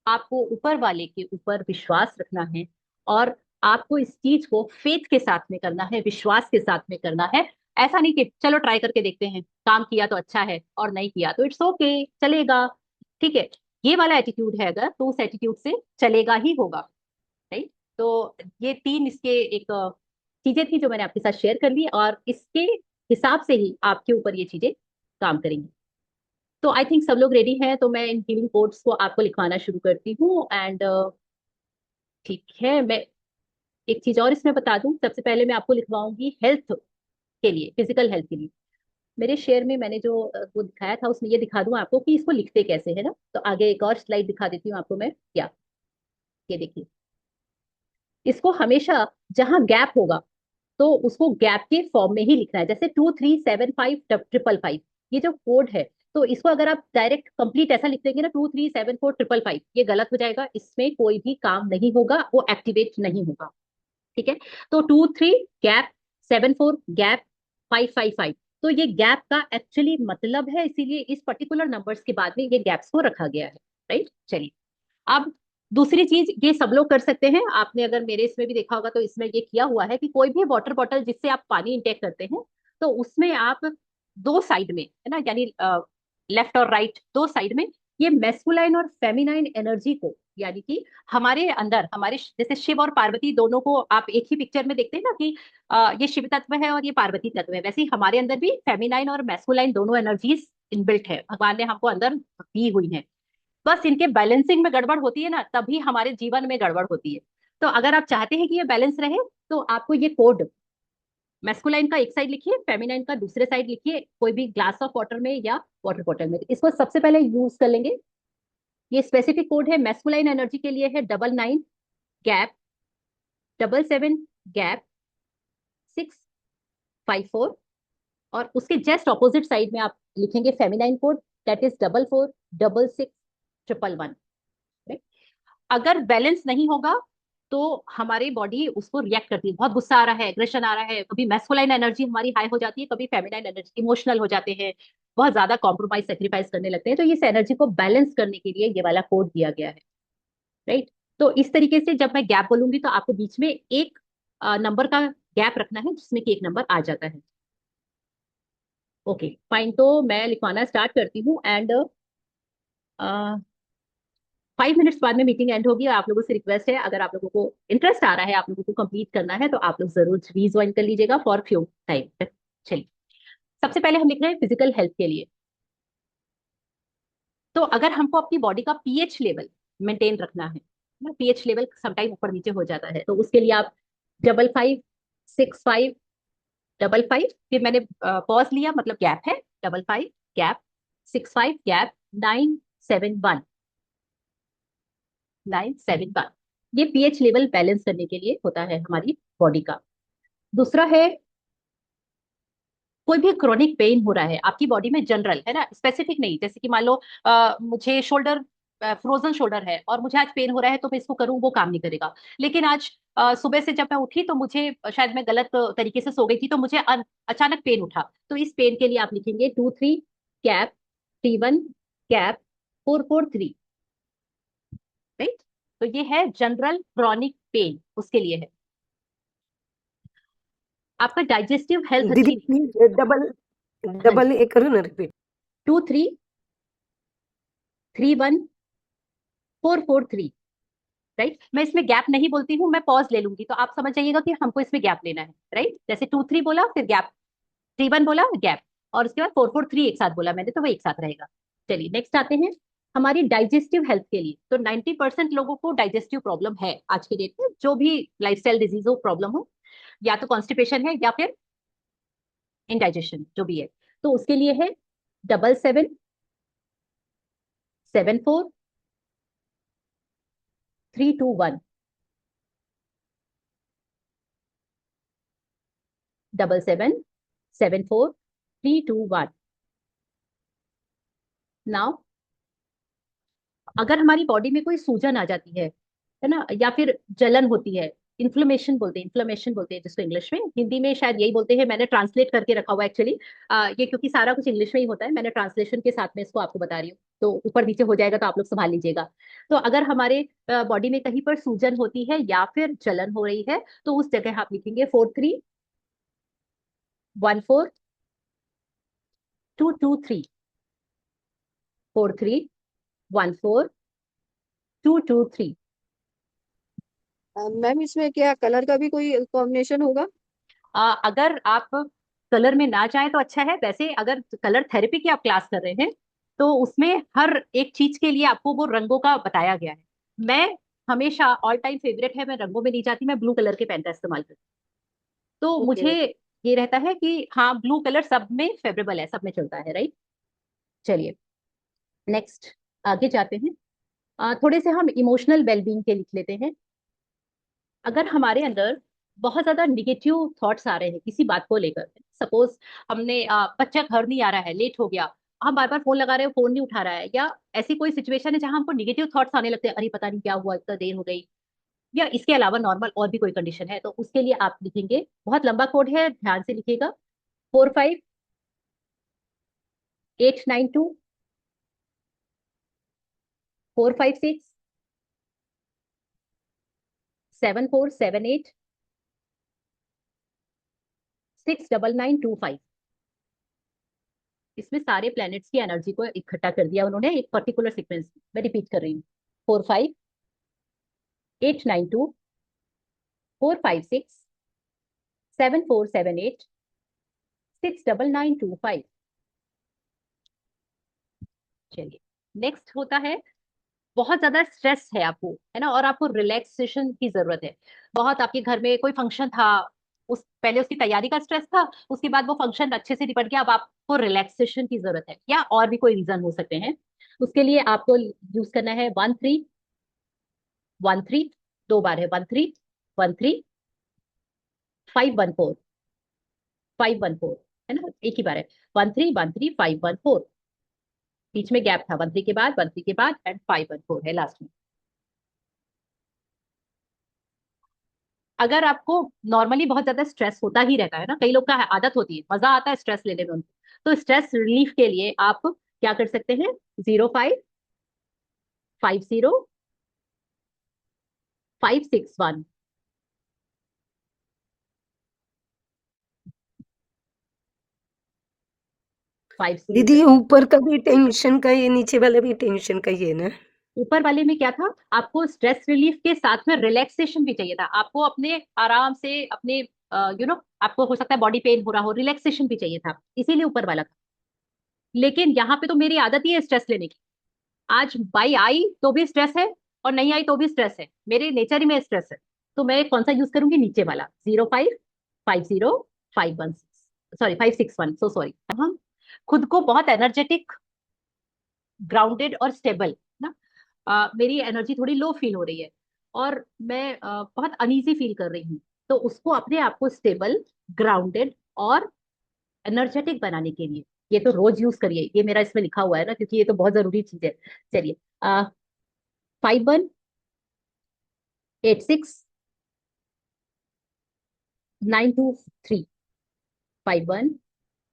आपको ऊपर वाले के ऊपर विश्वास रखना है, और आपको इस चीज को फेथ के साथ में करना है, विश्वास के साथ में करना है। ऐसा नहीं कि चलो ट्राई करके देखते हैं, काम किया तो अच्छा है और नहीं किया तो इट्स ओके, चलेगा, ठीक है। ये वाला एटीट्यूड है अगर, तो उस एटीट्यूड से चलेगा ही होगा, राइट। तो ये तीन इसके एक चीजें थी जो मैंने आपके साथ शेयर कर ली, और इसके हिसाब से ही आपके ऊपर ये चीजें काम करेंगी। तो आई थिंक सब लोग रेडी हैं, तो मैं इन हीलिंग कोड्स को आपको लिखवाना शुरू करती हूँ। एंड ठीक है, मैं एक चीज और इसमें बता दूं, सबसे पहले मैं आपको लिखवाऊंगी हेल्थ के लिए, फिजिकल हेल्थ के लिए। मेरे शेयर में मैंने जो वो दिखाया था उसमें ये दिखा दूं आपको कि इसको लिखते कैसे है ना। तो आगे एक और स्लाइड दिखा देती हूँ आपको मैं, क्या, ये देखिए। इसको हमेशा जहां गैप होगा तो उसको गैप के फॉर्म में ही लिखना है, जैसे 2375 ट्रिपल फाइव, ये जो कोड है। तो इसको अगर आप डायरेक्ट कंप्लीट ऐसा लिख देंगे ना, 2374 555, ये गलत हो जाएगा, इसमें कोई भी काम नहीं होगा, वो एक्टिवेट नहीं होगा। ठीक है। तो 23 गैप, 74 गैप, 555, तो ये गैप का एक्चुअली मतलब है, इसीलिए इस पर्टिकुलर नंबर्स के बाद में ये गैप्स को रखा गया है। राइट, चलिए। अब दूसरी चीज, ये सब लोग कर सकते हैं, आपने अगर मेरे इसमें भी देखा होगा तो इसमें ये किया हुआ है कि कोई भी वाटर बॉटल जिससे आप पानी इंटेक करते हैं, तो उसमें आप दो साइड में, है ना, यानी लेफ्ट और राइट दो साइड में, ये मेस्कुलाइन और फेमिनाइन एनर्जी को, यानी कि हमारे अंदर, हमारे जैसे शिव और पार्वती दोनों को आप एक ही पिक्चर में देखते हैं ना कि ये शिव तत्व है और ये पार्वती तत्व है, वैसे ही हमारे अंदर भी फेमिनाइन और मेस्कुलाइन दोनों एनर्जीज इनबिल्ट है, भगवान ने हमको अंदर दी हुई है। बस इनके बैलेंसिंग में गड़बड़ होती है ना, तभी हमारे जीवन में गड़बड़ होती है। तो अगर आप चाहते हैं कि ये बैलेंस रहे, तो आपको ये कोड, मैस्कुलाइन का एक साइड लिखिए, फेमिनाइन का दूसरे साइड लिखिए, कोई भी ग्लास ऑफ वाटर में या वाटर बॉटल में, इसको सबसे पहले यूज कर लेंगे। ये स्पेसिफिक कोड है, मैस्कुलाइन एनर्जी के लिए है 99 गैप, 77 गैप, 654, और उसके जस्ट ऑपोजिट साइड में आप लिखेंगे फेमिनाइन कोड, दैट इज 44 66 111। अगर बैलेंस नहीं होगा तो हमारी बॉडी उसको रिएक्ट करती है, बहुत गुस्सा आ रहा है, एग्रेशन आ रहा है, कभी मैस्कुलाइन एनर्जी हमारी हाई हो जाती है, कभी फेमिनाइन एनर्जी, इमोशनल हो जाते हैं, बहुत ज्यादा कॉम्प्रोमाइज सेक्रीफाइस करने लगते हैं। तो इस एनर्जी को बैलेंस करने के लिए ये वाला कोड दिया गया है। राइट। तो इस तरीके से जब मैं गैप बोलूंगी तो आपको बीच में एक नंबर का गैप रखना है, जिसमें कि एक नंबर आ जाता है। ओके फाइन, तो मैं लिखवाना स्टार्ट करती हूँ। एंड 5 मिनट्स बाद में मीटिंग एंड होगी। आप लोगों से रिक्वेस्ट है, अगर आप लोगों को इंटरेस्ट आ रहा है, आप लोगों को कंप्लीट करना है, तो आप लोग जरूर रीज्वाइन कर लीजिएगा फॉर फ्यू टाइम। चलिए, सबसे पहले हम लिख रहे हैं फिजिकल हेल्थ के लिए। तो अगर हमको अपनी बॉडी का पीएच लेवल मेंटेन रखना है ना, पीएच लेवल समटाइम ऊपर नीचे हो जाता है, तो उसके लिए आप 55 65 55, फिर मैंने पॉज लिया, मतलब गैप है, 55 गैप, 65 गैप, 971, 971, ये पीएच लेवल बैलेंस करने के लिए होता है हमारी बॉडी का। दूसरा है, कोई भी क्रोनिक पेन हो रहा है आपकी बॉडी में, जनरल है ना, स्पेसिफिक नहीं, जैसे कि मान लो मुझे शोल्डर, फ्रोजन शोल्डर है और मुझे आज पेन हो रहा है, तो मैं इसको करूँ वो काम नहीं करेगा। लेकिन आज सुबह से जब मैं उठी तो मुझे शायद मैं गलत तरीके से सो गई थी, तो मुझे अचानक पेन उठा, तो इस पेन के लिए आप लिखेंगे 23 कैप, 31 कैप, 443। राइट। तो ये है जनरल क्रॉनिक पेन, उसके लिए है। आपका डाइजेस्टिव हेल्थ दीदी अच्छी, प्लीज डबल हाँ जी, डबल एक करो ना, रिपीट। 23 31 443। राइट, मैं इसमें गैप नहीं बोलती हूँ, मैं पॉज ले लूंगी, तो आप समझ जाइएगा कि हमको इसमें गैप लेना है। राइट, जैसे 23 बोला फिर गैप, 31 बोला गैप, और उसके बाद 443 एक साथ बोला मैंने, तो वो एक साथ रहेगा। चलिए नेक्स्ट आते हैं हमारी डाइजेस्टिव हेल्थ के लिए। तो 90% लोगों को डाइजेस्टिव प्रॉब्लम है आज के डेट में, जो भी लाइफस्टाइल डिजीज हो, प्रॉब्लम हो, या तो कॉन्स्टिपेशन है या फिर इनडाइजेशन जो भी है। तो उसके लिए है 77 74 321, 77 74 321। नाउ, अगर हमारी बॉडी में कोई सूजन आ जाती है ना, या फिर जलन होती है, इन्फ्लेमेशन बोलते हैं जिसको इंग्लिश में, हिंदी में शायद यही बोलते हैं, मैंने ट्रांसलेट करके रखा हुआ एक्चुअली, ये क्योंकि सारा कुछ इंग्लिश में ही होता है, मैंने ट्रांसलेशन के साथ में इसको आपको बता रही हूँ, तो ऊपर नीचे हो जाएगा तो आप लोग संभाल लीजिएगा। तो अगर हमारे बॉडी में कहीं पर सूजन होती है या फिर जलन हो रही है, तो उस जगह आप लिखेंगे 43 14 223, 43 14 223। मैम इसमें क्या कलर का भी कोई कॉम्बिनेशन होगा? अगर आप कलर में ना जाए तो अच्छा है। वैसे अगर कलर थेरेपी की आप क्लास कर रहे हैं तो उसमें हर एक चीज के लिए आपको वो रंगों का बताया गया है। मैं हमेशा ऑल टाइम फेवरेट है, मैं रंगों में नहीं जाती, मैं ब्लू कलर के पेन का इस्तेमाल करती हूँ। तो ओके मुझे ओके। ये रहता है कि हाँ, ब्लू कलर सब में फेवरेबल है, सब में चलता है, राइट। चलिए, नेक्स्ट आगे जाते हैं। थोड़े से हम इमोशनल वेलबींग के लिख लेते हैं। अगर हमारे अंदर बहुत ज्यादा निगेटिव थॉट्स आ रहे हैं किसी बात को लेकर, सपोज हमने बच्चा घर नहीं आ रहा है, लेट हो गया, हम बार बार फोन लगा रहे हैं, फोन नहीं उठा रहा है, या ऐसी कोई सिचुएशन है जहां हमको निगेटिव थॉट्स आने लगते हैं, अरे पता नहीं क्या हुआ, इतना देर हो गई, या इसके अलावा नॉर्मल और भी कोई कंडीशन है, तो उसके लिए आप लिखेंगे, बहुत लंबा कोड है, ध्यान से लिखिएगा, 45 892 456 7478 69925। इसमें सारे प्लैनेट्स की एनर्जी को इकट्ठा कर दिया उन्होंने एक पर्टिकुलर सीक्वेंस में। मैं रिपीट कर रही हूँ, 45 892 456 7478 69925। चलिए, नेक्स्ट होता है, बहुत ज्यादा स्ट्रेस है आपको, है ना, और आपको रिलैक्सेशन की जरूरत है। बहुत आपके घर में कोई फंक्शन था, उस पहले उसकी तैयारी का स्ट्रेस था, उसके बाद वो फंक्शन अच्छे से निपट गया, अब आपको रिलैक्सेशन की जरूरत है, या और भी कोई रीजन हो सकते हैं। उसके लिए आपको यूज करना है 13 13, 2 बार है, 13 13, 514 514, है ना, एक ही बार है, 13 13 514। बीच में गैप था, 13 के बाद, 13 के बाद एंड 514 है लास्ट में। अगर आपको नॉर्मली बहुत ज्यादा स्ट्रेस होता ही रहता है ना, कई लोग का आदत होती है, मजा आता है स्ट्रेस लेने में उनको, तो स्ट्रेस रिलीफ के लिए आप क्या कर सकते हैं, 05 50 561 दीदी, 50। ये ऊपर का भी टेंशन का, ये नीचे वाला भी टेंशन का ही है ना? ऊपर वाले में क्या था, आपको स्ट्रेस रिलीफ के साथ में रिलैक्सेशन भी चाहिए था, आपको अपने आराम से अपने आपको हो सकता है बॉडी पेन हो रहा हो, रिलैक्सेशन भी चाहिए था, इसीलिए ऊपर वाला था। लेकिन यहाँ पे तो मेरी आदत ही है स्ट्रेस लेने की, आज बाई आई तो भी स्ट्रेस है और नहीं आई तो भी स्ट्रेस है, मेरे नेचर ही में स्ट्रेस है, तो मैं कौन सा यूज करूंगी, नीचे वाला, 05 50 516, सॉरी 561, सो सॉरी। हम खुद को बहुत एनर्जेटिक, ग्राउंडेड और स्टेबल ना, मेरी एनर्जी थोड़ी लो फील हो रही है और मैं बहुत अनईजी फील कर रही हूँ, तो उसको अपने आप को स्टेबल, ग्राउंडेड और एनर्जेटिक बनाने के लिए ये तो रोज यूज करिए, ये मेरा इसमें लिखा हुआ है ना, क्योंकि ये तो बहुत जरूरी चीज है। चलिए, 51 86 923, 51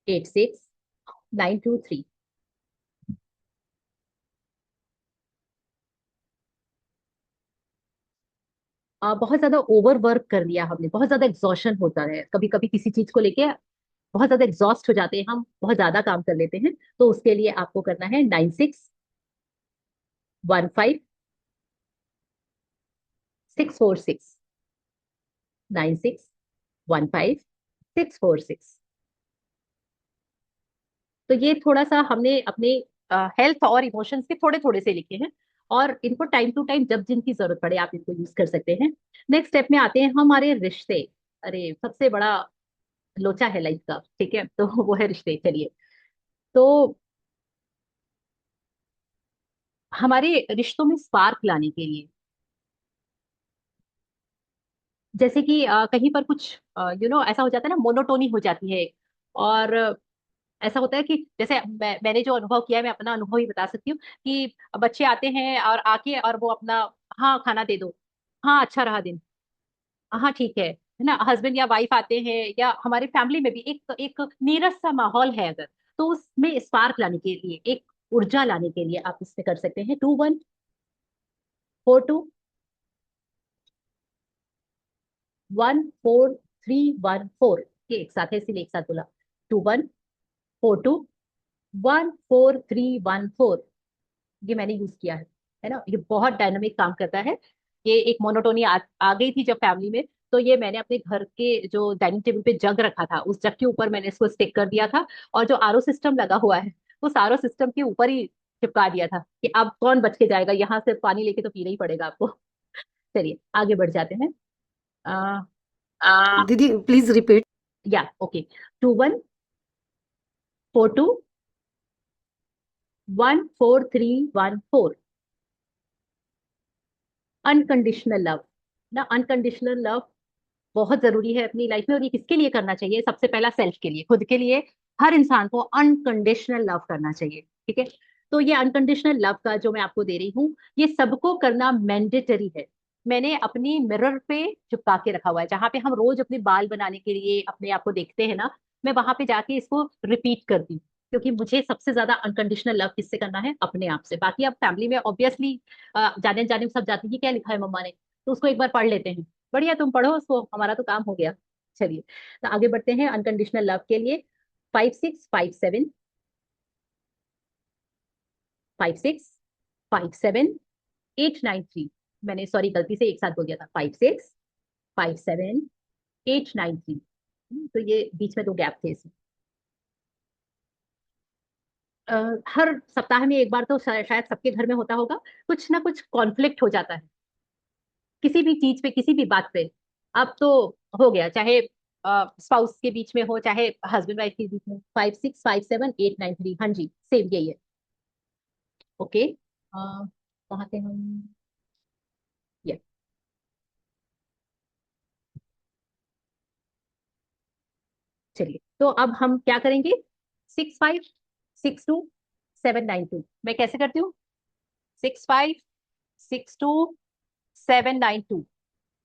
86 923। बहुत ज्यादा ओवर वर्क कर लिया हमने, बहुत ज्यादा एग्जॉशन होता है कभी कभी किसी चीज को लेके, बहुत ज्यादा एग्जॉस्ट हो जाते हैं हम, बहुत ज्यादा काम कर लेते हैं, तो उसके लिए आपको करना है 96 15 646, 96 15 646। तो ये थोड़ा सा हमने अपने हेल्थ और इमोशंस के थोड़े थोड़े से लिखे हैं, और इनको टाइम टू टाइम जब जिनकी जरूरत पड़े आप इनको यूज कर सकते हैं। नेक्स्ट स्टेप में आते हैं हमारे रिश्ते। अरे सबसे बड़ा लोचा है लाइफ का, ठीक है, तो वो है रिश्ते। चलिए, तो हमारे रिश्तों में स्पार्क लाने के लिए, जैसे कि कहीं पर कुछ ऐसा हो जाता है ना, मोनोटोनी हो जाती है, और ऐसा होता है कि जैसे मैंने जो अनुभव किया है, मैं अपना अनुभव ही बता सकती हूँ कि बच्चे आते हैं और आके और वो अपना, हाँ खाना दे दो, हाँ अच्छा रहा दिन, हाँ ठीक है ना, हस्बैंड या वाइफ आते हैं, या हमारे फैमिली में भी एक एक नीरस सा माहौल है अगर, तो उसमें स्पार्क लाने के लिए, एक ऊर्जा लाने के लिए आप इसमें कर सकते हैं 21 42 14314, ये एक साथ है इसीलिए एक साथ बोला, 21 42 14314। ये मैंने यूज किया है ना, ये बहुत डायनामिक काम करता है। ये एक मोनोटोनी आ गई थी जब फैमिली में, तो ये मैंने अपने घर के जो डाइनिंग टेबल पे जग रखा था, उस जग के ऊपर मैंने इसको स्टिक कर दिया था, और जो आरओ सिस्टम लगा हुआ है उस आरओ सिस्टम के ऊपर ही चिपका दिया था कि अब कौन बच के जाएगा, यहाँ से पानी लेके तो पीना ही पड़ेगा आपको। चलिए आगे बढ़ जाते हैं। आ, दीदी प्लीज रिपीट। या ओके, 2142143114। अनकंडीशनल लव, ना अनकंडीशनल लव बहुत जरूरी है अपनी लाइफ में, और ये किसके लिए करना चाहिए? सबसे पहला सेल्फ के लिए, खुद के लिए। हर इंसान को अनकंडीशनल लव करना चाहिए, ठीक है। तो ये अनकंडीशनल लव का जो मैं आपको दे रही हूँ, ये सबको करना मैंडेटरी है। मैंने अपनी मिरर पे चिपका के रखा हुआ है, जहां पे हम रोज अपने बाल बनाने के लिए अपने आप को देखते हैं ना, मैं वहां पे जाके इसको रिपीट करती हूँ। क्योंकि मुझे सबसे ज्यादा अनकंडीशनल लव किससे करना है? अपने आप से। बाकी अब फैमिली में ऑब्वियसली जाने जाने में सब जाती है, क्या लिखा है मम्मा ने, तो उसको एक बार पढ़ लेते हैं। बढ़िया, तुम पढ़ो उसको, हमारा तो काम हो गया। चलिए, तो आगे बढ़ते हैं अनकंडीशनल लव के लिए। 5657, 5657, 893। मैंने सॉरी गलती से एक साथ बोल दिया था, 5657, 893। तो ये बीच में दो गैप थे इसमें। हर सप्ताह में एक बार तो शायद सबके घर में होता होगा, कुछ ना कुछ कॉन्फ्लिक्ट हो जाता है किसी भी चीज पे, किसी भी बात पे। अब तो हो गया, चाहे स्पाउस के बीच में हो, चाहे हस्बैंड वाइफ के बीच में। 5657, 893, हाँ जी सेम यही है। ओके, कहाँ थे हम? ये, चलिए तो अब हम क्या करेंगे? 6562 792, मैं कैसे करती हूँ? 6562 792,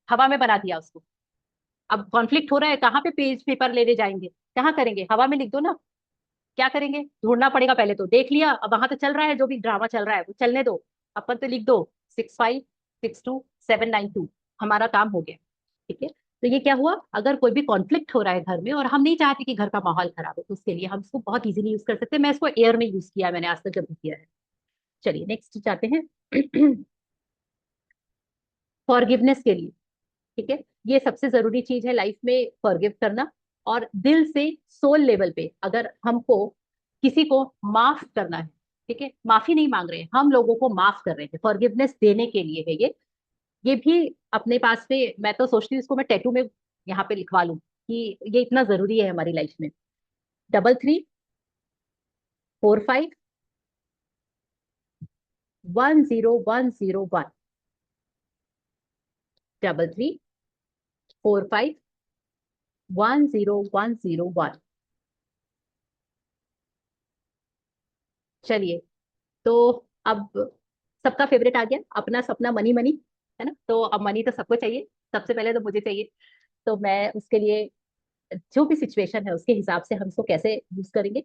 हवा में बना दिया उसको। अब कॉन्फ्लिक्ट हो रहा है, कहाँ पे पेज पेपर लेने जाएंगे? कहाँ करेंगे? हवा में लिख दो ना। क्या करेंगे? ढूंढना पड़ेगा, पहले तो देख लिया, अब वहां तो चल रहा है, जो भी ड्रामा चल रहा है वो चलने दो। अपन तो लिख दो 6562 792, हमारा काम हो गया, ठीक है। तो ये क्या हुआ? अगर कोई भी कॉन्फ्लिक्ट हो रहा है घर में और हम नहीं चाहते कि घर का माहौल खराब हो, तो उसके लिए हम इसको बहुत इजीली यूज कर सकते हैं। मैं इसको एयर में यूज किया है, मैंने आज तक जब भी किया है। चलिए नेक्स्ट जाते हैं। फॉरगिवनेस के लिए, ठीक है। ये सबसे जरूरी चीज है लाइफ में, फॉरगिव करना। और दिल से, सोल लेवल पे अगर हमको किसी को माफ करना है, ठीक है, माफी नहीं मांग रहे हैं, हम लोगों को माफ कर रहे हैं, फॉरगिवनेस देने के लिए है ये भी अपने पास में। मैं तो सोचती हूँ इसको मैं टैटू में यहाँ पे लिखवा लूं कि ये इतना जरूरी है हमारी लाइफ में। 3345 10101, 3345 10101। चलिए, तो अब सबका फेवरेट आ गया, अपना सपना मनी मनी, है ना? तो अब मनी तो सबको चाहिए, सबसे पहले तो मुझे चाहिए। तो मैं उसके लिए जो भी सिचुएशन है उसके हिसाब से हम इसको कैसे यूज करेंगे।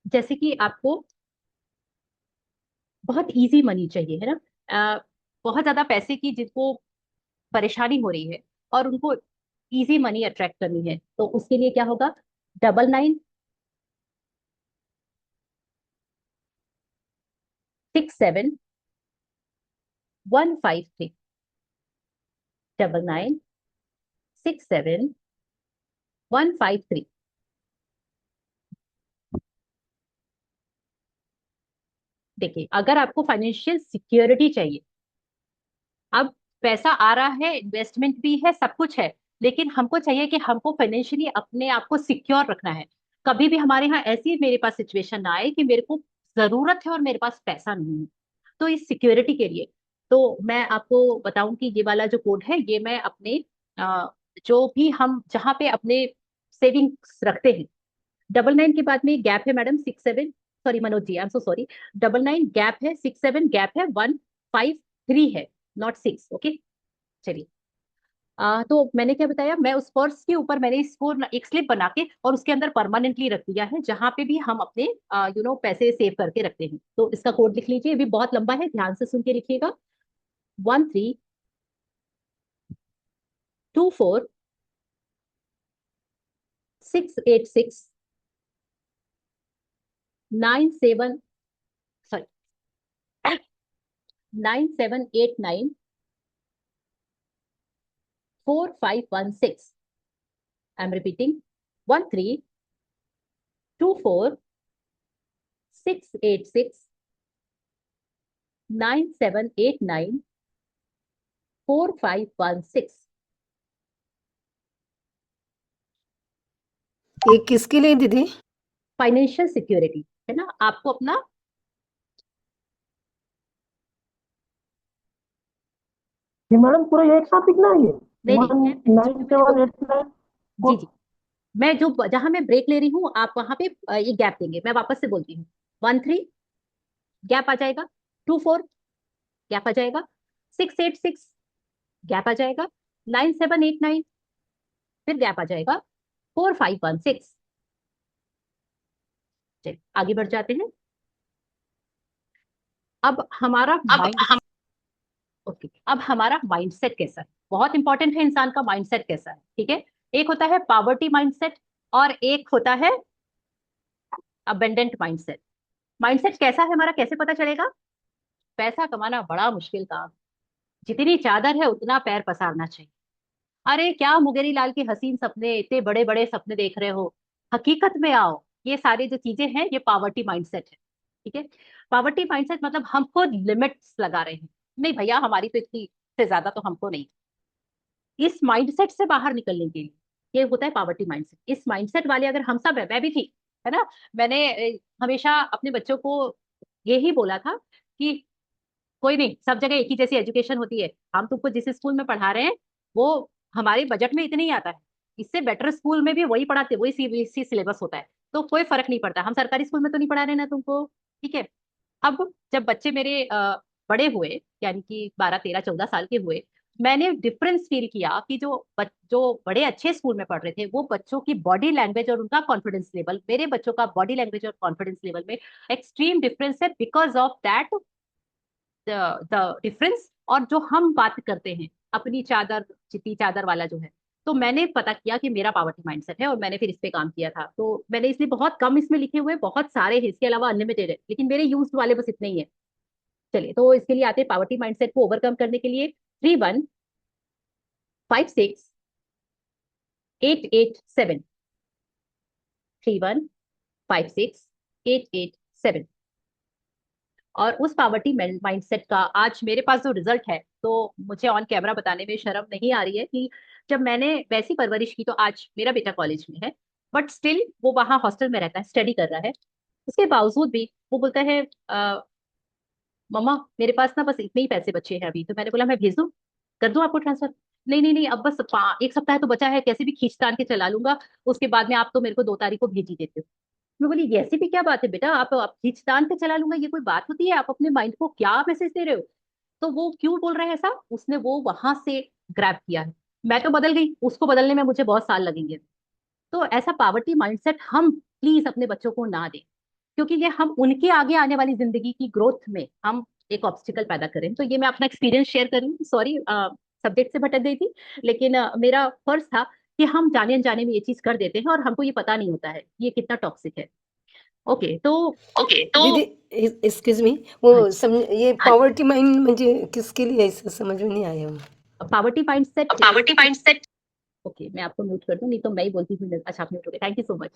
जैसे कि आपको बहुत इजी मनी चाहिए, है ना? बहुत ज्यादा पैसे की जिनको परेशानी हो रही है और उनको इजी मनी अट्रैक्ट करनी है, तो उसके लिए क्या होगा? 9967 153, 9967 153। देखिए, अगर आपको फाइनेंशियल सिक्योरिटी चाहिए, अब पैसा आ रहा है, इन्वेस्टमेंट भी है, सब कुछ है, लेकिन हमको चाहिए कि हमको फाइनेंशियली अपने आप को सिक्योर रखना है। कभी भी हमारे यहाँ ऐसी मेरे पास सिचुएशन ना आए कि मेरे को जरूरत है और मेरे पास पैसा नहीं है। तो इस सिक्योरिटी के लिए, तो मैं आपको बताऊं कि ये वाला जो कोड है, ये मैं अपने जो भी हम जहाँ पे अपने सेविंग्स रखते हैं, 99 के बाद में गैप है madam 67, sorry Manoj ji, I am so sorry. 99 gap है, 67 गैप है, 153 है, नॉट 6। ओके, चलिए। तो मैंने क्या बताया, मैं उस पर्स के ऊपर मैंने इसको एक स्लिप बना के और उसके अंदर परमानेंटली रख दिया है, जहां पे भी हम अपने पैसे सेव करके रखते हैं। तो इसका कोड लिख लीजिए, ये भी बहुत लंबा है, ध्यान से सुन के लिखिएगा। 1324 686 97, सॉरी 97894516। I am repeating, 13246869789456। ये किसके लिए दीदी? फाइनेंशियल सिक्योरिटी है ना, आपको अपना। ये मैडम पूरा एक साथ लिखना है ये? नहीं नहीं, वन जो नाइन मैंने सेवन बोला, एट नाइन जी जी, मैं जो जहां मैं ब्रेक ले रही हूँ आप वहां पे ये गैप देंगे। मैं वापस से बोलती हूँ, 13 गैप आ जाएगा, 24 गैप आ जाएगा, 686 गैप आ जाएगा, 9789 फिर गैप आ जाएगा, 4516। चलिए आगे बढ़ जाते हैं। अब हमारा माइंड, ओके, अब हमारा माइंडसेट कैसा है, बहुत इंपॉर्टेंट है इंसान का माइंडसेट कैसा है, ठीक है। एक होता है पावर्टी माइंडसेट और एक होता है अबेंडेंट माइंडसेट। माइंडसेट कैसा है हमारा, कैसे पता चलेगा? पैसा कमाना बड़ा मुश्किल काम, जितनी चादर है उतना पैर पसारना चाहिए। अरे क्या मुंगेरी लाल के हसीन सपने, इतने बड़े बड़े सपने देख रहे हो, हकीकत में आओ। ये सारी जो चीजें हैं ये पावर्टी माइंडसेट है, ठीक है। पावर्टी माइंडसेट मतलब हम खुद लिमिट्स लगा रहे हैं, नहीं भैया हमारी तो इतनी से ज्यादा तो हमको नहीं। इस माइंडसेट से बाहर निकलने के लिए ये होता है पावर्टी माइंडसेट। इस माइंडसेट वाले अगर हम सब है, मैं भी थी, है ना। मैंने हमेशा अपने बच्चों को यही बोला था कि कोई नहीं, सब जगह एक ही जैसी एजुकेशन होती है। हम तुमको जिस स्कूल में पढ़ा रहे हैं वो हमारे बजट में इतने ही आता है, इससे बेटर स्कूल में भी वही पढ़ाते, वही सीबीएसई सिलेबस होता है, तो कोई फर्क नहीं पड़ता। हम सरकारी स्कूल में तो नहीं पढ़ा रहे ना तुमको, ठीक है। अब जब बच्चे मेरे बड़े हुए, यानी कि 12 13 14 साल के हुए, मैंने डिफरेंस फील किया कि जो बड़े अच्छे स्कूल में पढ़ रहे थे वो बच्चों की बॉडी लैंग्वेज और उनका कॉन्फिडेंस लेवल, मेरे बच्चों का बॉडी लैंग्वेज और कॉन्फिडेंस लेवल में एक्सट्रीम डिफरेंस है, because of that the difference. और जो हम बात करते हैं अपनी चादर चिट्टी चादर वाला जो है, तो मैंने पता किया कि मेरा पावर्टी माइंडसेट है और मैंने फिर इस पे काम किया था। तो मैंने इसलिए बहुत कम इसमें लिखे हुए, बहुत सारे हैं इसके अलावा अनलिमिटेड है, लेकिन मेरे यूज वाले बस इतने ही है। चलिए तो इसके लिए आते हैं पावर्टी माइंडसेट को ओवरकम करने के लिए। 31568887, 31568887। और उस पावर्टी माइंडसेट का आज मेरे पास जो रिजल्ट है, तो मुझे ऑन कैमरा बताने में शर्म नहीं आ रही है कि जब मैंने वैसी परवरिश की, तो आज मेरा बेटा कॉलेज में है, बट स्टिल वो वहां हॉस्टल में रहता है, स्टडी कर रहा है। उसके बावजूद भी वो बोलता है मम्मा मेरे पास ना बस इतने ही पैसे बचे हैं अभी। तो मैंने बोला मैं भेज दूं, कर दूं आपको ट्रांसफर? नहीं नहीं नहीं, अब बस एक सप्ताह तो बचा है, कैसे भी खींच तान के चला लूंगा, उसके बाद में आप तो मेरे को 2 तारीख को भेज ही देते हो। मैं बोली ये ऐसी भी क्या बात है बेटा, आप खींचतान के चला लूंगा, ये कोई बात होती है? आप अपने माइंड को क्या मैसेज दे रहे हो? तो वो क्यों बोल रहा है ऐसा, उसने वो वहां से ग्रैब किया है। मैं तो बदल गई, उसको बदलने में मुझे बहुत साल लगेंगे। तो ऐसा पावर्टी माइंडसेट हम प्लीज अपने बच्चों को ना दें, क्योंकि ये हम उनके आगे आने वाली जिंदगी की ग्रोथ में हम एक ऑब्स्टिकल पैदा करें। तो ये मैं अपना एक्सपीरियंस शेयर कर रही हूँ, सॉरी सब्जेक्ट से भटक गई थी, लेकिन मेरा फर्ज था कि हम जाने अनजाने में ये चीज कर देते हैं और हमको ये पता नहीं होता है ये कितना टॉक्सिक है। ओके तो ओके तो दीदी एक्सक्यूज मी, वो हाँ, समझ ये पॉवर्टी माइंड म्हणजे किसके लिए ऐसा समझ में नहीं आया वो। Poverty mindset, poverty mindset. Okay मैं आपको म्यूट कर दूं, नहीं तो मैं ही बोलती हूँ। अच्छा आप म्यूट हो गए, थैंक यू सो मच।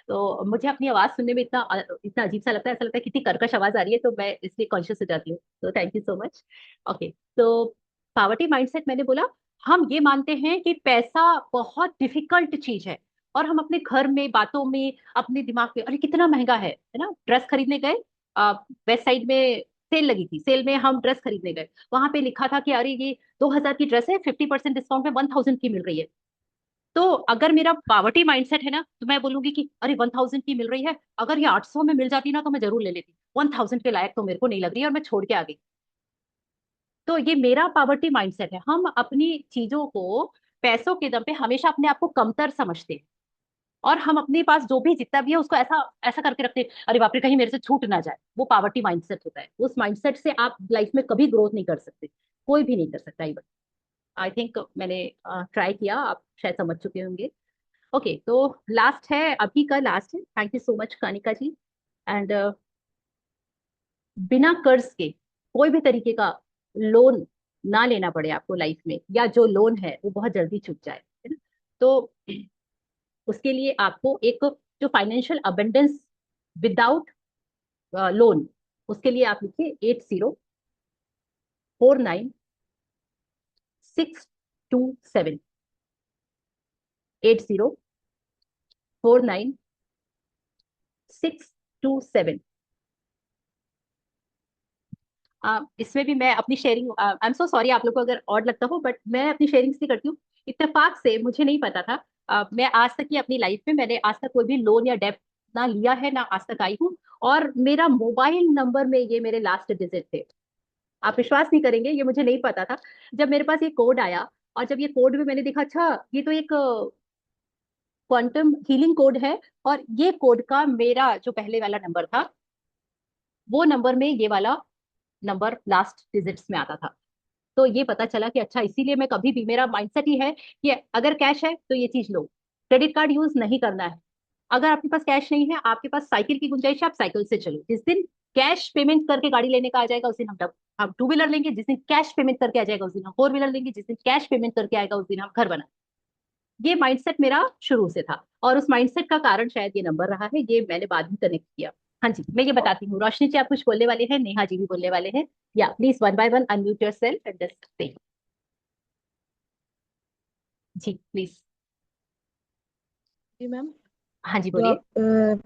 तो मुझे अपनी आवाज सुनने में इतना इतना अजीब सा लगता है, ऐसा लगता है कितनी कर्कश आवाज आ रही है, तो मैं इसलिए कॉन्शियस हो जाती हूँ, तो thank you so much. Okay तो पावर्टी माइंडसेट मैंने बोला, हम ये मानते हैं कि पैसा बहुत डिफिकल्ट चीज है, और हम अपने घर में बातों में अपने दिमाग में, अरे कितना महंगा है ना। ड्रेस खरीदने गए, वेस्ट साइड में सेल लगी थी, सेल में हम ड्रेस खरीदने गए, वहां पे लिखा था कि अरे ये 2,000 की ड्रेस है, 50% डिस्काउंट में 1,000 की मिल रही है। तो अगर मेरा पावर्टी माइंडसेट है ना, तो मैं बोलूंगी कि अरे 1,000 की मिल रही है, अगर ये 800 में मिल जाती ना तो मैं जरूर ले लेती, 1,000 के लायक तो मेरे को नहीं लग रही है, और मैं छोड़ के आ गई। तो ये मेरा पावर्टी माइंडसेट है, हम अपनी चीजों को पैसों के दम पे हमेशा अपने आप को कमतर समझते हैं, और हम अपने पास जो भी जितना भी है उसको ऐसा ऐसा करके रखते हैं, अरे बाप रे कहीं मेरे से छूट ना जाए। वो पावर्टी माइंडसेट होता है, उस माइंडसेट से आप लाइफ में कभी ग्रोथ नहीं कर सकते, कोई भी नहीं कर सकता। आई थिंक मैंने ट्राई किया, आप शायद समझ चुके होंगे। ओके तो लास्ट है, अभी का लास्ट है, thank you so much Kanika ji. And बिना कर्ज के कोई भी तरीके का लोन ना लेना पड़े आपको लाइफ में, या जो लोन है वो बहुत जल्दी चुक जाए, है ना। तो उसके लिए आपको एक जो फाइनेंशियल अबंडेंस विदाउट लोन, उसके लिए आप लिखिए 8049 627, 8049 627। इसमें भी मैं अपनी sharing, I am so sorry आप लोग को अगर ऑड लगता हो, बट मैं अपनी शेयरिंग्स नहीं करती हूँ। इत्तेफाक से मुझे नहीं पता था, मैं आज तक की अपनी लाइफ में मैंने आज तक कोई भी लोन या डेब्ट ना लिया है, ना आज तक आई हूँ। और मेरा मोबाइल नंबर में ये मेरे लास्ट डिजिट थे। आप विश्वास नहीं करेंगे, ये मुझे नहीं पता था। जब मेरे पास ये कोड आया, और जब ये कोड भी मैंने देखा, अच्छा ये तो एक क्वांटम हीलिंग कोड है, और ये कोड का मेरा जो पहले वाला नंबर था, वो नंबर में ये वाला नंबर लास्ट डिजिट्स में आता था। तो ये पता चला कि अच्छा, इसीलिए मैं कभी भी, मेरा माइंडसेट ही है कि अगर कैश है तो ये चीज लो, क्रेडिट कार्ड यूज नहीं करना है। अगर आपके पास कैश नहीं है, आपके पास साइकिल की गुंजाइश है, आप साइकिल से चलो। जिस दिन कैश पेमेंट करके गाड़ी लेने का आ जाएगा, उस दिन हम टू व्हीलर लेंगे। जिस दिन कैश पेमेंट करके आ जाएगा, उस दिन हम फोर व्हीलर लेंगे। जिस दिन कैश पेमेंट करके आएगा, उस दिन हम घर बना। ये माइंडसेट मेरा शुरू से था, और उस माइंडसेट का कारण शायद ये नंबर रहा है। ये मैंने बाद में कनेक्ट किया। हाँ जी, मैं ये बताती हूँ। रोशनी जी आप कुछ बोलने वाले हैं, नेहा जी भी बोलने वाले हैं। या please one by one unmute yourself and just say. जी प्लीज। जी मैम। हाँ जी जो बोलिए। आप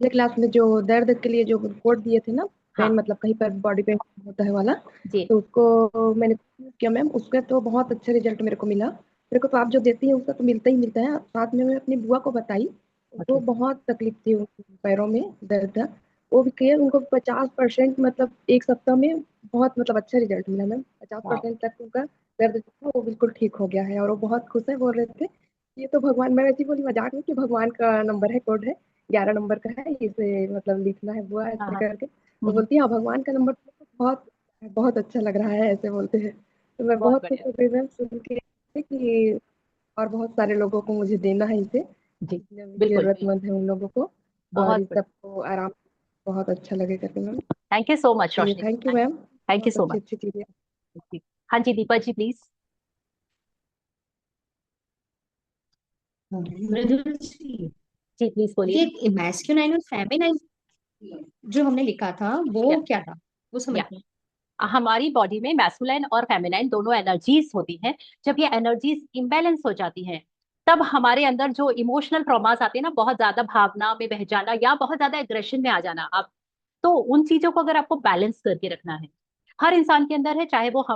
पिछले क्लास में जो दर्द के लिए जो कोड दिए थे ना, पेन हाँ मतलब कहीं पर बॉडी पेन होता है वाला, जी। तो उसको मैंने use किया मैम। उसका तो बहुत अच्छा रिजल्ट मेरे को मिला। मेरे को तो आप जो देती हैं उसका तो मिलता ही मिलता है। साथ में मैं अपनी बुआ को बताई, ओके। उनको बहुत तकलीफ थी, उनके पैरों में दर्द था। वो भी क्लियर, उनको 50% मतलब एक सप्ताह में बहुत मतलब अच्छा रिजल्ट मिला मैम। पचास वाह। परसेंट तक उनका दर्द जो था वो बिल्कुल ठीक हो गया है, और वो बहुत खुश है। बोल रहे थे ये तो भगवान, मैं वैसे ही बोली मजाक में कि भगवान का नंबर है, कोड है, 11 नंबर का है, इसे मतलब लिखना है बुआ हाँ ऐसे हाँ। करके। तो बोलती है हाँ भगवान का नंबर तो बहुत बहुत अच्छा लग रहा है, ऐसे बोलते हैं। तो मैं बहुत बहुत खुश बढ़िया। हो गई मैम सुन के कि और बहुत सारे लोगों को मुझे देना है इसे, जी जितने भी बिल्कुल। जरूरतमंद है उन लोगों को, और बहुत इस बढ़िया। सबको आराम, बहुत अच्छा लगे करके ma'am. Thank you so much चलिए Roshni. Thank you ma'am, thank you बहुत सो अच्छी मच। अच्छी चीजें। हाँ जी दीपा जी प्लीज। मृदुल जी, जी प्लीज बोलिए। ये मैस्कुलाइन और फेमिनाइन जो हमने लिखा था या वो क्या था, वो समझ या में। हमारी बॉडी में मैस्कुलाइन और फेमिनाइन दोनों एनर्जीज होती हैं। जब ये एनर्जीज इम्बैलेंस हो जाती हैं, तब हमारे अंदर जो इमोशनल ट्रॉमास आते हैं ना, बहुत ज्यादा भावना में बह जाना या बहुत ज्यादा एग्रेशन में आ जाना, आप, तो उन चीजों को अगर आपको बैलेंस करके रखना है, हर इंसान के अंदर है, चाहे वो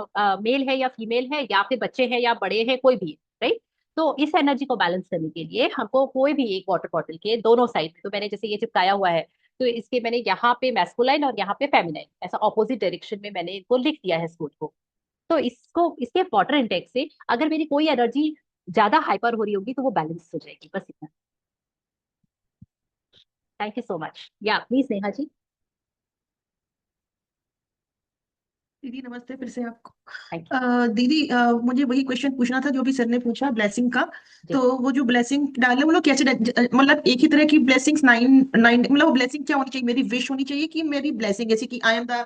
मेल है या फीमेल है, या फिर बच्चे हैं या बड़े हैं, कोई भी, राइट। तो इस एनर्जी को बैलेंस करने के लिए हमको कोई भी एक वाटर बॉटल के दोनों साइड में, तो मैंने जैसे ये चिपकाया हुआ है, तो इसके मैंने यहाँ पे मैस्कुलाइन और यहाँ पे फेमिनाइन, ऐसा ऑपोजिट डायरेक्शन में मैंने इनको लिख दिया है स्कूल को। तो इसको, इसके वाटर इंटेक से अगर मेरी कोई एनर्जी ज्यादा हाइपर हो रही होगी, तो वो बैलेंस हो जाएगी, बस इतना। Thank you so much. या प्लीज नेहा जी। दीदी नमस्ते फिर से आपको। Thank you. दीदी मुझे वही क्वेश्चन पूछना था जो भी सर ने पूछा ब्लेसिंग का। जी। तो वो जो ब्लेसिंग डाले वो लोग कैसे मतलब एक ही तरह की ब्लेसिंग्स नाइन नाइन, मतलब वो ब्लेसिंग क्या होनी चाहिए, मेरी विश होनी चाहिए कि मेरी ब्लेसिंग जैसे कि आई एम द,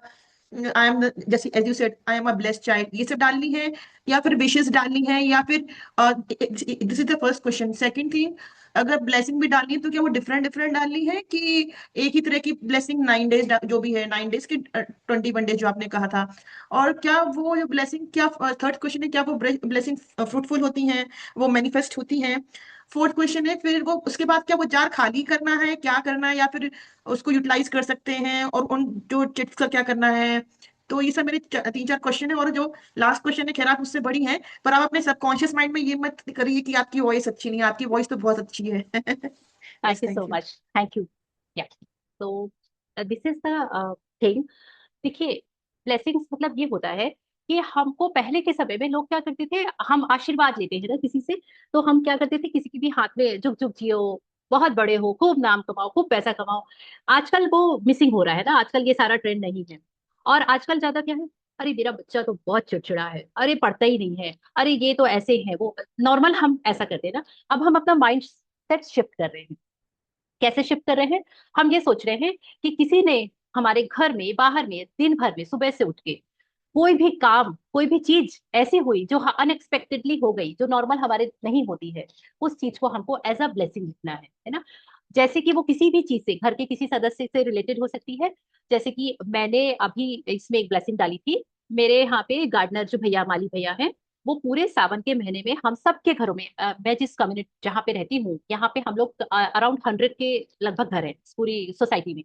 जैसे as you said I am a blessed child, ये सब डालनी है, या फिर विशेस डालनी है, या फिर this is the first question. Second thing, अगर ब्लेसिंग भी डालनी है तो क्या वो डिफरेंट डिफरेंट डालनी है कि एक ही तरह की ब्लेसिंग 9 डेज जो भी है, 9 डेज की 21 डेज जो आपने कहा था। और क्या वो जो ब्लेसिंग, क्या थर्ड क्वेश्चन है, क्या वो ब्लेसिंग फ्रूटफुल होती हैं, वो मैनिफेस्ट होती हैं। फोर्थ क्वेश्चन है फिर वो उसके बाद क्या वो जार खाली करना है, क्या करना है, या फिर उसको यूटिलाइज कर सकते हैं, और उन जो चिट्स का क्या करना है। तो ये सब मेरे 3-4 क्वेश्चन है, और जो लास्ट क्वेश्चन है खैर आप मुझसे बड़ी हैं, पर आप अपने सबकॉन्शियस माइंड में ये मत करिए कि आपकी वॉइस अच्छी नहीं है, आपकी वॉइस तो बहुत अच्छी है। थैंक बस you so thank you. Much. Thank you. या तो दिस इज द थिंग। देखिए, ब्लेसिंग्स मतलब ये होता है कि हमको पहले के समय में लोग क्या करते थे, हम आशीर्वाद लेते हैं ना किसी से, तो हम क्या करते थे, किसी के भी हाथ में झुक झुक जियो, बहुत बड़े हो, खूब नाम कमाओ, खूब पैसा कमाओ। आजकल वो मिसिंग हो रहा है ना, आजकल ये सारा ट्रेंड नहीं है। और आजकल ज्यादा क्या है, अरे मेरा बच्चा तो बहुत चिड़चिड़ा है, अरे पढ़ता ही नहीं है, अरे ये तो ऐसे है वो, नॉर्मल हम ऐसा करते हैं ना। अब हम अपना माइंड सेट शिफ्ट कर रहे हैं। कैसे शिफ्ट कर रहे हैं, हम ये सोच रहे हैं कि किसी ने हमारे घर में बाहर में दिन भर में सुबह से उठ के कोई भी काम कोई भी चीज ऐसी हुई जो अनएक्सपेक्टेडली हो गई, जो नॉर्मल हमारे नहीं होती है, उस चीज को हमको एज अ ब्लेसिंग लिखना है ना। जैसे कि वो किसी भी चीज से, घर के किसी सदस्य से रिलेटेड हो सकती है। जैसे कि मैंने अभी इसमें एक ब्लेसिंग डाली थी, मेरे यहाँ पे गार्डनर जो भैया माली भैया हैं, वो पूरे सावन के महीने में हम सबके घरों में, मैं जिस कम्युनिटी जहाँ पे रहती हूँ यहाँ पे हम लोग अराउंड 100 के लगभग घर हैं पूरी सोसाइटी में।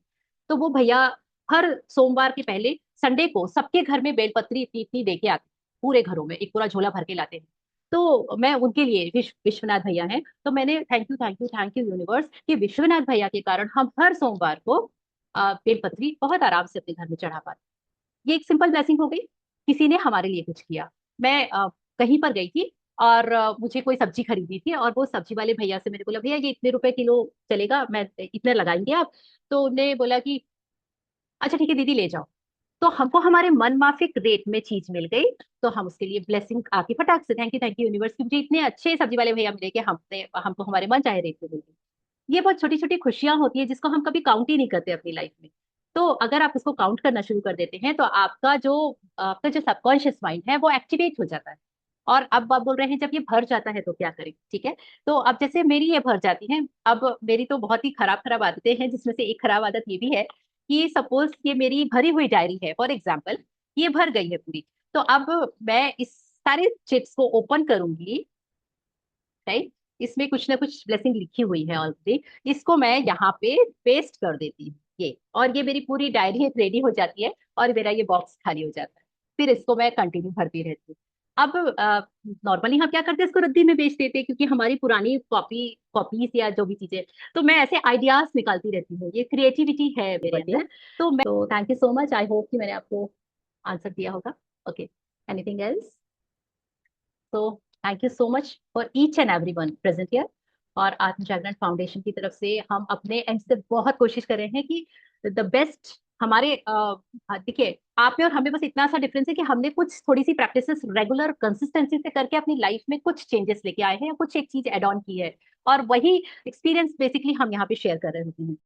तो वो भैया हर सोमवार के पहले संडे को सबके घर में बेलपत्री इतनी इतनी दे के आते हैं, पूरे घरों में एक पूरा झोला भर के लाते हैं। तो मैं उनके लिए विश्वनाथ भैया हैं, तो मैंने थैंक यू यूनिवर्स कि विश्वनाथ भैया के कारण हम हर सोमवार को बेलपत्री बहुत आराम से अपने घर में चढ़ा पाते। ये एक सिंपल ब्लेसिंग हो गई, किसी ने हमारे लिए कुछ किया। मैं कहीं पर गई थी और मुझे कोई सब्जी खरीदनी थी, और वो सब्जी वाले भैया से मैंने बोला भैया ये इतने रुपए किलो चलेगा, मैं इतने लगाएंगे आप? तो उन्होंने बोला कि अच्छा ठीक है दीदी ले जाओ। तो हमको हमारे मन माफिक रेट में चीज मिल गई, तो हम उसके लिए ब्लेसिंग आके फटाक से थैंक यू यूनिवर्स कि मुझे इतने अच्छे सब्जी वाले भैया मिले कि हमको हमारे मन चाहे रेट में मिल गई। ये बहुत छोटी छोटी खुशियां होती है जिसको हम कभी काउंट ही नहीं करते अपनी लाइफ में। तो अगर आप उसको काउंट करना शुरू कर देते हैं तो आपका जो सबकॉन्शियस माइंड है वो एक्टिवेट हो जाता है। और अब आप बोल रहे हैं जब ये भर जाता है तो क्या करें, ठीक है। तो अब जैसे मेरी ये भर जाती है, अब मेरी तो बहुत ही खराब खराब आदतें हैं, जिसमें से एक खराब आदत ये भी है कि सपोज ये मेरी भरी हुई डायरी है फॉर एग्जाम्पल, ये भर गई है पूरी, तो अब मैं इस सारे चिट्स को ओपन करूंगी, राइट। इसमें कुछ ना कुछ ब्लेसिंग लिखी हुई है ऑलरेडी, इसको मैं यहाँ पे पेस्ट कर देती हूँ ये, और ये मेरी पूरी डायरी रेडी हो जाती है और मेरा ये बॉक्स खाली हो जाता है। फिर इसको मैं कंटिन्यू भरती रहती हूँ। अब नॉर्मली हम क्या करते हैं, इसको रद्दी में बेच देते हैं क्योंकि हमारी पुरानी कॉपीज या जो भी चीजें। तो मैं ऐसे आइडियाज निकालती रहती हूँ, ये क्रिएटिविटी है मेरे अंदर। तो thank you so much, I hope कि मैंने आपको आंसर दिया होगा। Okay, anything else? तो thank you so much for each and every one present here. और आत्म जागरण फाउंडेशन की तरफ से हम अपने एंड से बहुत कोशिश कर रहे हैं कि द बेस्ट हमारे देखिए आप में और हमें बस इतना सा डिफरेंस है कि हमने कुछ थोड़ी सी प्रैक्टिसेस रेगुलर कंसिस्टेंसी से करके अपनी लाइफ में कुछ चेंजेस लेके आए हैं या कुछ एक चीज एड ऑन की है, और वही एक्सपीरियंस बेसिकली हम यहाँ पे शेयर कर रहे होते हैं।